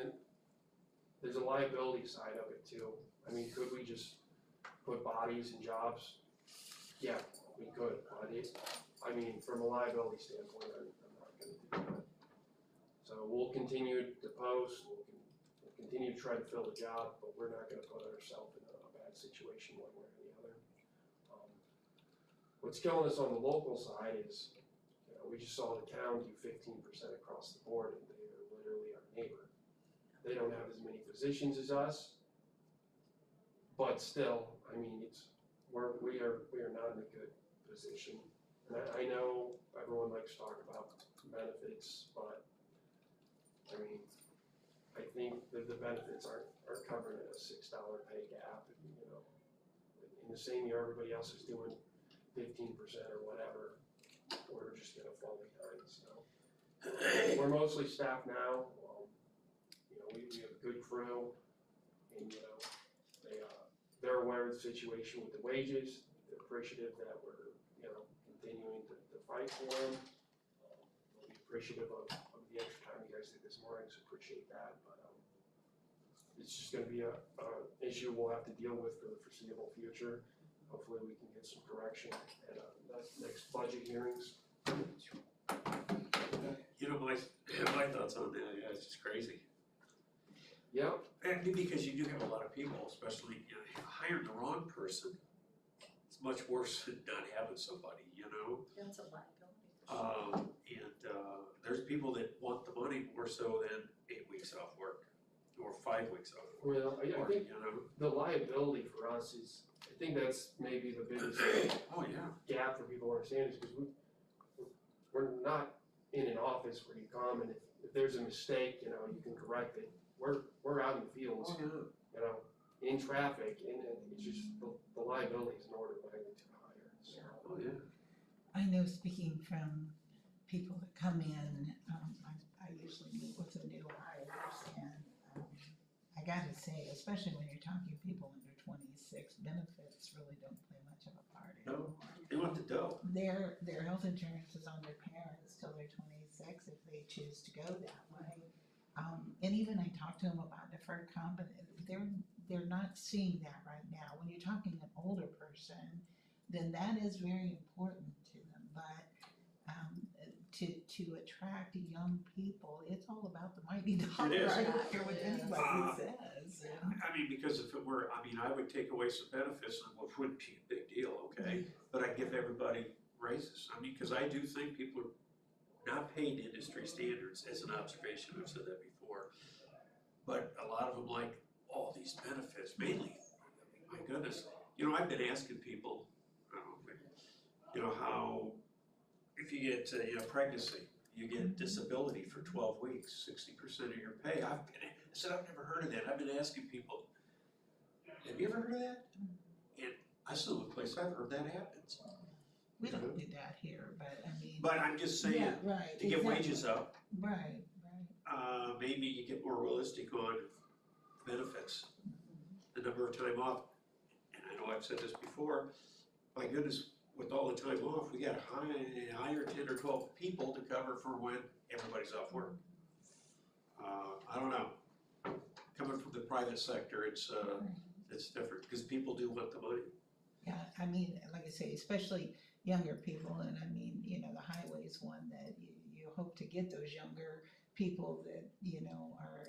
there's a liability side of it too. I mean, could we just put bodies in jobs? Yeah, we could, but I mean, from a liability standpoint, I'm not gonna do that. So we'll continue to post, we'll continue to try to fill the job, but we're not gonna put ourselves in a bad situation one way or the other. What's killing us on the local side is, you know, we just saw the town do 15% across the board, and they are literally our neighbor. They don't have as many positions as us, but still, I mean, we are not in a good position. And I know everyone likes to talk about benefits, but I mean, I think that the benefits aren't covering a $6 pay gap. And, you know, in the same year everybody else is doing 15% or whatever, we're just gonna fall behind. So we're mostly staffed now. You know, we have a good crew, and you know, they're aware of the situation with the wages. They're appreciative that we're, you know, continuing to fight for them. We'll be appreciative of the extra time you guys did this morning, so appreciate that. But it's just gonna be a issue we'll have to deal with for the foreseeable future. Hopefully we can get some direction at the next budget hearings. You know, my thoughts on that, yeah, it's just crazy. Yep. And because you do have a lot of people, especially, you know, hiring the wrong person, it's much worse than not having somebody, you know? That's a liability. There's people that want the money more so than 8 weeks off work, or 5 weeks off work, Well, I or, think you know? the liability for us is, I think that's maybe the biggest Oh, yeah. gap for people to understand, is because we're not in an office where you come and if there's a mistake, you know, you can correct it. We're out in the fields, Oh, yeah. you know, in traffic, and it's just, the liability is an order of magnitude higher, so. Oh, yeah. I know, speaking from people that come in, I usually meet with the new hires, and I gotta say, especially when you're talking people under 26, benefits really don't play much of a part No. anymore. They want the dough. Their health insurance is on their parents till they're 26 if they choose to go that way. And even I talked to them about deferred comp, and they're not seeing that right now. When you're talking an older person, then that is very important to them. But to attract young people, it's all about the mighty dollar. is. I don't care what anybody Uh, says. I mean, because if it were, I mean, I would take away some benefits and it wouldn't be a big deal, okay? But I'd give everybody raises. I mean, because I do think people are not paying industry standards as an observation. I've said that before. But a lot of them like all these benefits, mainly, my goodness. You know, I've been asking people, how if you get, pregnancy, you get disability for 12 weeks, 60% of your pay. I said, I've never heard of that. I've been asking people, have you ever heard of that? And I still the place I've heard that happens. We don't do that here, but I mean. But I'm just saying, Yeah, right, to get exactly. wages up, Right. maybe you get more realistic on benefits, the number of time off. And I know I've said this before, my goodness, with all the time off, we got hire 10 or 12 people to cover for when everybody's off work. I don't know. Coming from the private sector, it's different, because people do want the money. Yeah, I mean, like I say, especially younger people, and I mean, the highway is one that you hope to get those younger people that, are,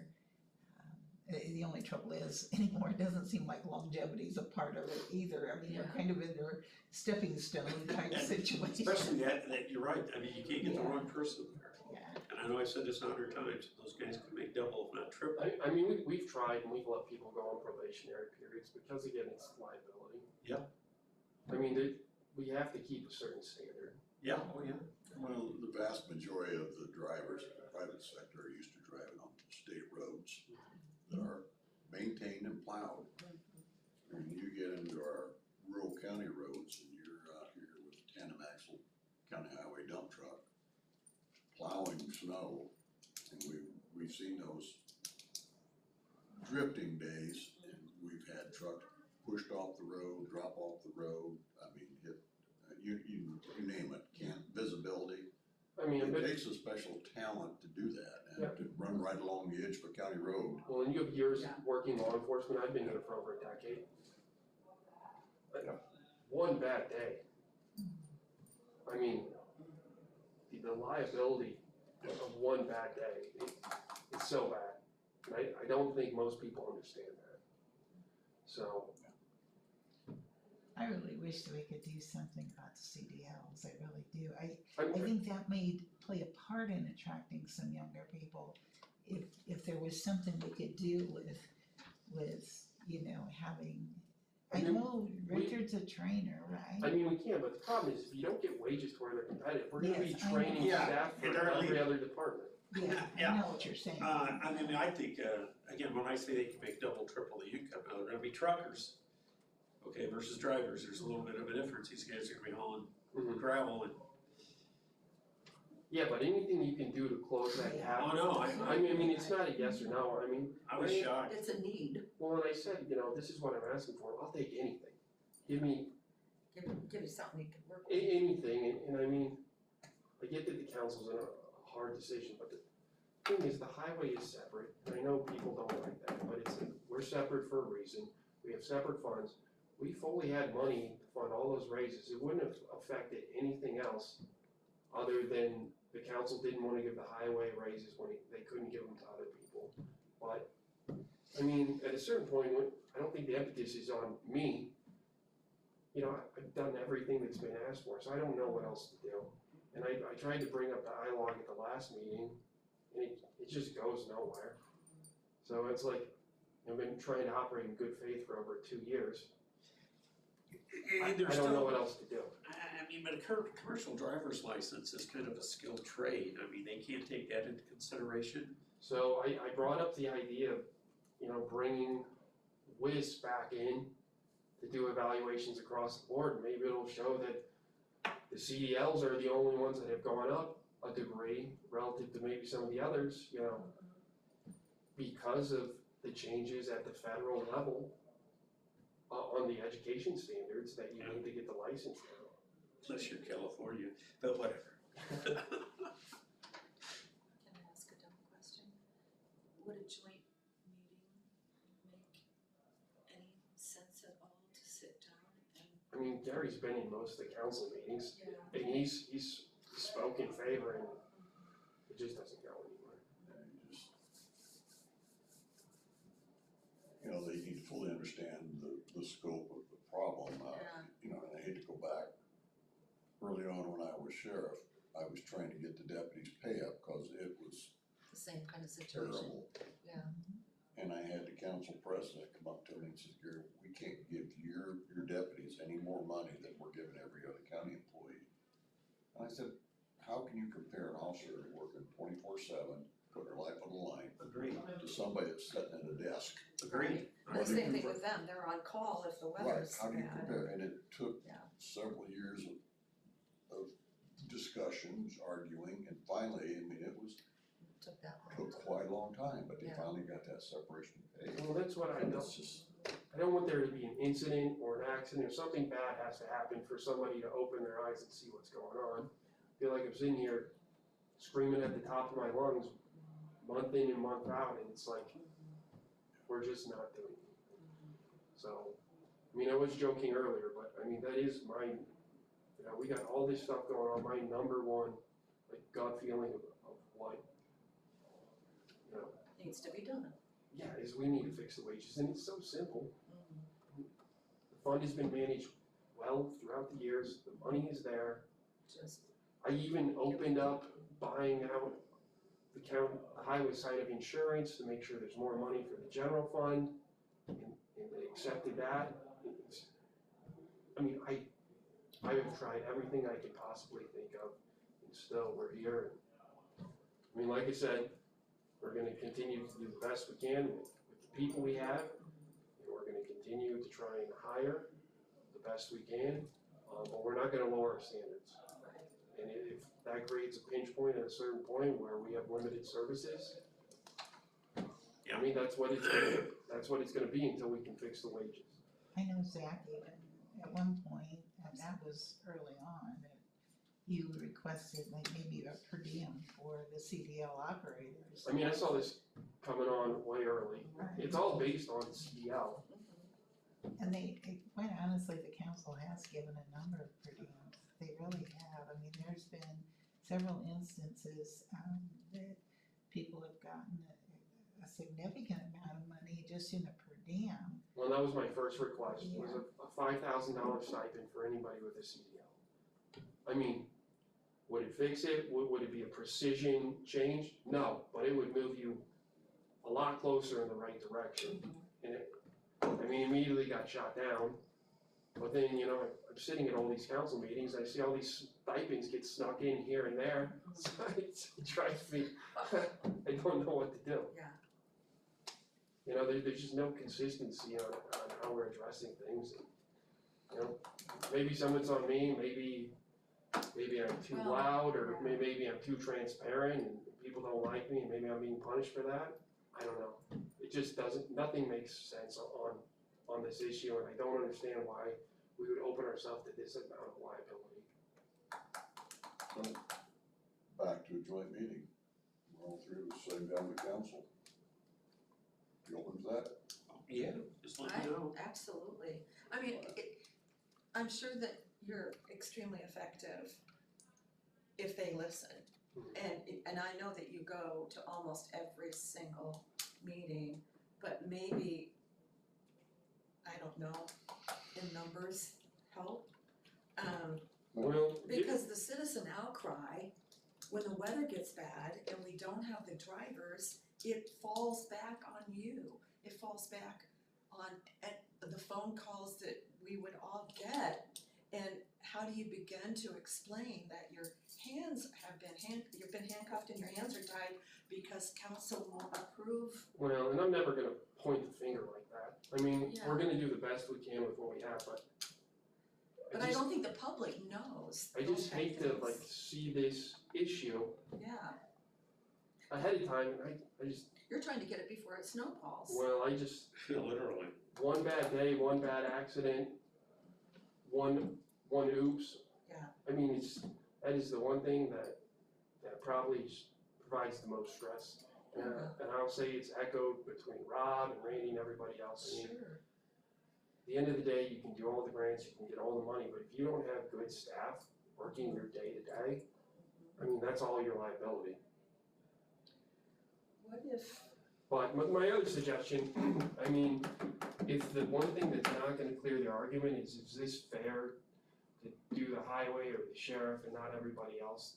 the only trouble is anymore, it doesn't seem like longevity is a part of it either. I mean, we're kind of in their stepping stone type situation. Especially that you're right, I mean, you can't get the wrong person there. Yeah. And I know I've said this 100 times, those guys could make double, if not triple. I mean, we've tried and we've let people go on probationary periods because again, it's liability. Yeah. I mean, we have to keep a certain standard. Yeah, oh yeah. Well, the vast majority of the drivers in the private sector are used to driving on state roads that are maintained and plowed. And you get into our rural county roads and you're out here with a tandem axle county highway dump truck plowing snow, and we've seen those drifting days, and we've had trucks pushed off the road, drop off the road, I mean, hit, you name it, visibility. I mean, It but, takes a special talent to do that and to run right along the edge of a county road. well, and you have years working law enforcement, I've been here for over a decade. One bad day. I mean, the liability of one bad day, it's so bad. And I don't think most people understand that. So, I really wish that we could do something about the CDLs, I really do. I I think that may play a part in attracting some younger people. If there was something we could do with having, I know Richard's a trainer, right? I mean, we can, but the problem is if you don't get wages to where they're competitive, we're gonna be Yes, I know. training Yeah, staff and for they're every leaving. other department. Yeah, Yeah. I know what you're saying. I mean, I think, again, when I say they can make double, triple the income, now they're gonna be truckers, okay, versus drivers, there's a little bit of a difference, these guys are gonna be hauling Mhm. gravel and, Yeah, but anything you can do to close that gap. oh no, I mean, it's not a yes or no, I mean, I was shocked. It's a need. well, when I said, this is what I'm asking for, I'll take anything. Give me Give you something you can work with. anything, and I mean, I get that the council's in a hard decision, but the thing is, the highway is separate, and I know people don't like that, but we're separate for a reason, we have separate funds. We fully had money to fund all those raises, it wouldn't have affected anything else other than the council didn't wanna give the highway raises when they couldn't give them to other people. But, I mean, at a certain point, I don't think the impetus is on me. I've done everything that's been asked for, so I don't know what else to do. And I tried to bring up the ILOG at the last meeting, and it just goes nowhere. So it's like, I've been trying to operate in good faith for over 2 years. I And there's don't know still, what else to do. I mean, but a commercial driver's license is kind of a skilled trade, I mean, they can't take that into consideration. So I brought up the idea of, bringing WIS back in to do evaluations across the board. Maybe it'll show that the CDLs are the only ones that have gone up a degree relative to maybe some of the others, because of the changes at the federal level on the education standards that you need to get the license now. Unless you're California, but whatever. Can I ask a dumb question? Would a joint meeting make any sense at all to sit down and? I mean, Gary's been in most of the council meetings, Yeah. and he's spoke in favor and it just doesn't go anywhere. And you know, they need to fully understand the scope of the problem. Yeah. You know, and I hate to go back, early on when I was sheriff, I was trying to get the deputies' pay up because it was The same kind of situation, terrible. yeah. And I had the council president come up to me and says, Gary, we can't give your deputies any more money than we're giving every other county employee. And I said, how can you compare an officer working 24/7, putting their life on the line, Agreed. to somebody that's sitting at a desk? Agreed. The What do same you thing with them, they're on call if the Right, weather's how do you bad. compare? And it took Yeah. several years of discussions, arguing, and finally, I mean, it Took that long. took quite a long time, but they Yeah. finally got that separation of pay. Well, that's what I And don't, it's just, I don't want there to be an incident or an accident or something bad has to happen for somebody to open their eyes and see what's going on. I feel like I'm sitting here screaming at the top of my lungs, month in and month out, and it's like, we're just not doing it. So, I mean, I was joking earlier, but I mean, that is my, you know, we got all this stuff going on, my number one, like, gut feeling of what, you know, Needs to be done. yeah, is we need to fix the wages, and it's so simple. The fund has been managed well throughout the years, the money is there. Just, I even opened up buying out the highway side of insurance to make sure there's more money for the general fund, and they accepted that. It's- I mean, I have tried everything I could possibly think of, and still we're here. I mean, like I said, we're gonna continue to do the best we can with the people we have, and we're gonna continue to try and hire the best we can, but we're not gonna lower our standards. And if that creates a pinch point at a certain point where we have limited services, I mean, that's what it's gonna be until we can fix the wages. I know Zach even, at one point, and that was early on, that you requested like maybe a per diem for the CDL operators. I mean, I saw this coming on way early. Right. It's all based on CDL. And quite honestly, the council has given a number of per diems, they really have, I mean, there's been several instances, that people have gotten a significant amount of money just in a per diem. Well, that was my first request, was a $5,000 stipend for anybody with a CDL. I mean, would it fix it? Would it be a precision change? No, but it would move you a lot closer in the right direction. And I mean, immediately got shot down. But then, you know, I'm sitting at all these council meetings, I see all these stipends get snuck in here and there. So it drives me, I don't know what to do. Yeah. You know, there's just no consistency on how we're addressing things. You know, maybe some of it's on me, maybe I'm too Well, loud, or maybe I'm too transparent and people don't like me and maybe I'm being punished for that. I don't know. It just nothing makes sense on this issue, and I don't understand why we would open ourselves to this amount of liability. so, back to a joint meeting, we're all three of us sitting down with council. You open to that? Yeah, just let me know. Absolutely. I mean, I'm sure that you're extremely effective if they listen. And I know that you go to almost every single meeting, but maybe, I don't know, in numbers help. Well, Because the citizen outcry, when the weather gets bad and we don't have the drivers, it falls back on you. It falls back on the phone calls that we would all get. And how do you begin to explain that your hands have been you've been handcuffed and your hands are tied because council won't approve? well, and I'm never gonna point the finger like that. I mean, Yeah. we're gonna do the best we can with what we have, but But I don't think the public knows. I just those kind hate of to things. like see this issue Yeah, ahead of time, and I just, you're trying to get it before it snowballs. well, I just, Literally. one bad day, one bad accident, one oops. Yeah. I mean, that is the one thing that probably provides the most stress. And I'll say it's echoed between Rob and Randy and everybody else. I mean, Sure. at the end of the day, you can do all the grants, you can get all the money, but if you don't have good staff working your day to day, I mean, that's all your liability. What if, But my other suggestion, I mean, if the one thing that's not gonna clear the argument is this fair to do the highway or the sheriff and not everybody else?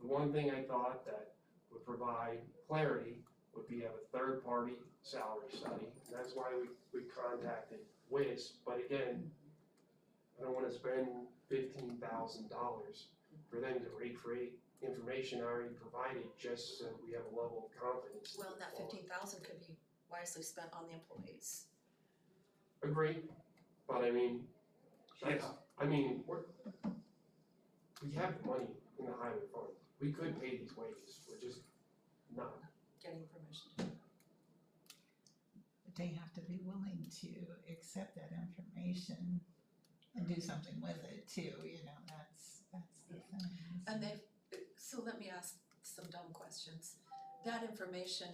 The one thing I thought that would provide clarity would be have a third-party salary study. And that's why we contacted Wiz, but again, I don't wanna spend $15,000 for them to recreate information already provided just so we have a level of confidence. well, that 15,000 could be wisely spent on the employees. Agree, but I mean, that's, Yeah. I mean, we have money in the highway fund. We could pay these wages, we're just not. Getting permission. But they have to be willing to accept that information and do something with it too, you know, that's the thing. And so let me ask some dumb questions. That information,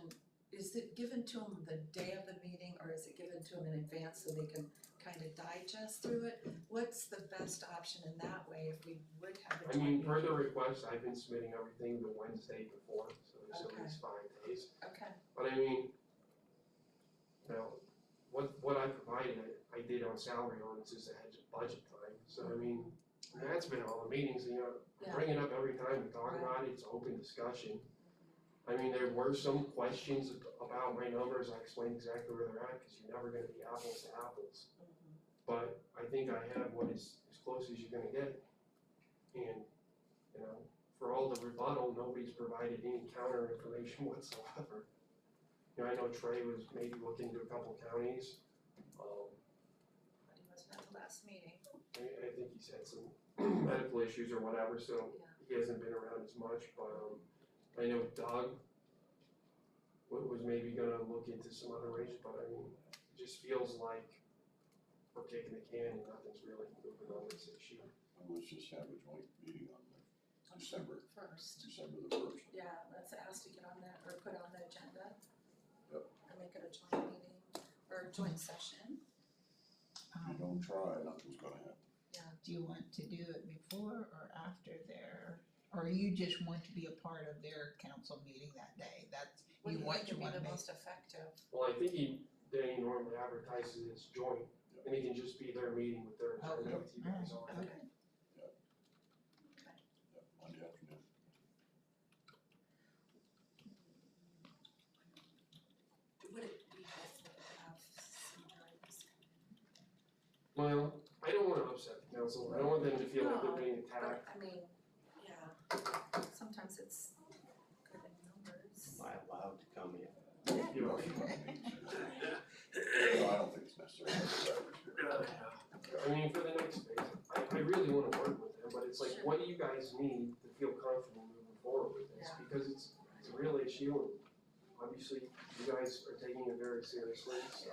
is it given to them the day of the meeting, or is it given to them in advance so they can kind of digest through it? What's the best option in that way if we would have a I joint mean, meeting? per the request, I've been submitting everything the Wednesday before, so there's at Okay. least 5 days. Okay, But I mean, you know, what I provided, I did on salary ordinances ahead of budget time. So I mean, that's been all the meetings, you know, Yeah. bring it up every time we talk about it, it's open discussion. I mean, there were some questions about my numbers, I explained exactly where they're at, cause you're never gonna be apples to apples. But I think I have what is as close as you're gonna get. And, you know, for all the rebuttal, nobody's provided any counter information whatsoever. You know, I know Trey was maybe looking into a couple counties, but he wasn't at the last meeting. I think he's had some medical issues or whatever, so he hasn't been around as much, but, I know Doug was maybe gonna look into some other ways, but I mean, it just feels like we're kicking the can and nothing's really moving on this issue. Let's just have a joint meeting on December First, the first. yeah, let's ask to get on that, or put on the agenda. Yep. And make it a joint meeting, or a joint session. If you don't try, nothing's gonna happen. Do you want to do it before or after their, or you just want to be a part of their council meeting that day? That's, What do you what think you would be wanna the make. most effective? Well, I think Danny normally advertises it as joint, and it can just be their meeting with their agenda with you guys on it. Okay. Yep, Monday afternoon. Would it be helpful to have some drivers? Well, I don't wanna upset the council, I don't want them to feel like they're being But, attacked. I mean, yeah, sometimes it's good in numbers. Am I allowed to come in? You know, No, I don't think it's necessary. I mean, for the next phase, I really wanna work with them, but it's like, Sure. what do you guys need to feel comfortable moving forward with this? Yeah. Because it's a real issue, and obviously, you guys are taking it very seriously, so.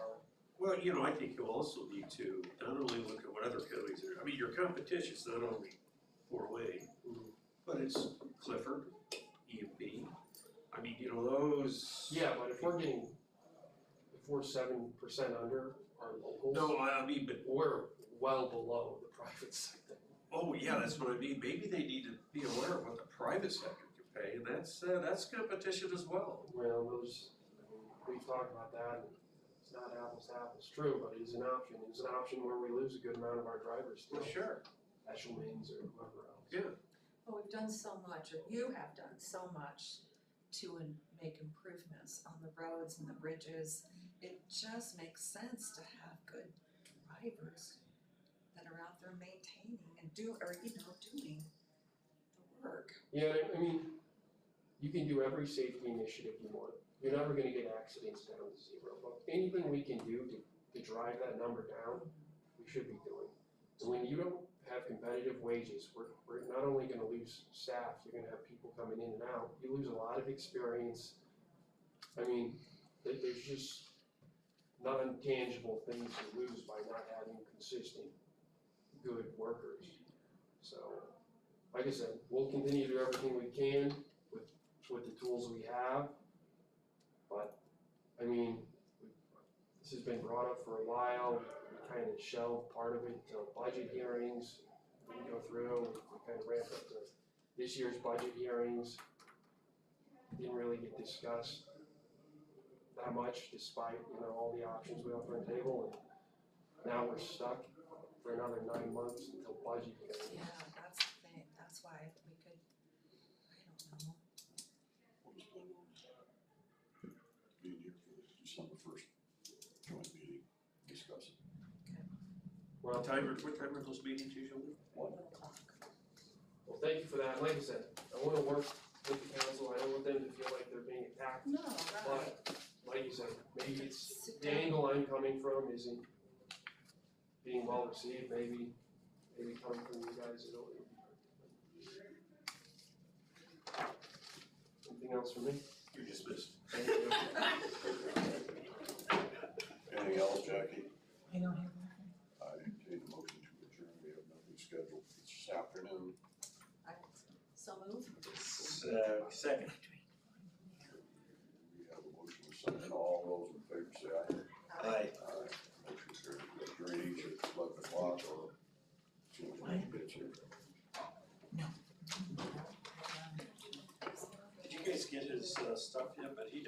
Well, you know, I think you also need to not only look at what other counties are, I mean, your competition's not only Fort Wayne, but it's Clifford, EMP. I mean, you know, those. Yeah, but if we're 7% under our locals. No, I mean, but, We're well below the private sector. oh, yeah, that's what I mean, maybe they need to be aware of what the private sector can pay, and that's competition as well. Well, we've talked about that, and it's not apples to apples, true, but it is an option. It's an option where we lose a good amount of our drivers still. Sure. Eshelman's or whoever else. Yeah. Well, we've done so much, or you have done so much to make improvements on the roads and the bridges. It just makes sense to have good drivers that are out there maintaining and doing the work. Yeah, I mean, you can do every safety initiative you want. You're never gonna get accidents down to zero, but anything we can do to drive that number down, we should be doing. And when you don't have competitive wages, we're not only gonna lose staff, you're gonna have people coming in and out. You lose a lot of experience. I mean, there's just non-tangible things you lose by not having consistent, good workers. So, like I said, we'll continue to do everything we can with the tools we have. But, I mean, this has been brought up for a while, we kind of shelved part of it until budget hearings, we go through, we kind of ramp up the this year's budget hearings didn't really get discussed that much, despite, you know, all the options we offer on the table, and now we're stuck for another 9 months until budget hearings. Yeah, that's the thing, that's why we could, I don't know. Being here for the December 1st joint meeting, discuss it. Well, What time are those meetings usually? well, thank you for that. Like I said, I wanna work with the council. I don't want them to feel like they're being attacked. No, right. But, like you said, maybe it's, the angle I'm coming from isn't being well received, maybe coming from you guys, it'll. Anything else from me? You're dismissed. Thank you. Anything else, Jackie? I don't have anything. I entertain a motion to adjourn. We have nothing scheduled this afternoon. So move. Second. We have a motion to second. All those in favor say aye. Aye. Aye. Motion carried. We adjourn each at 11 o'clock or as soon as Mike gets here. Did you guys get his stuff yet? But he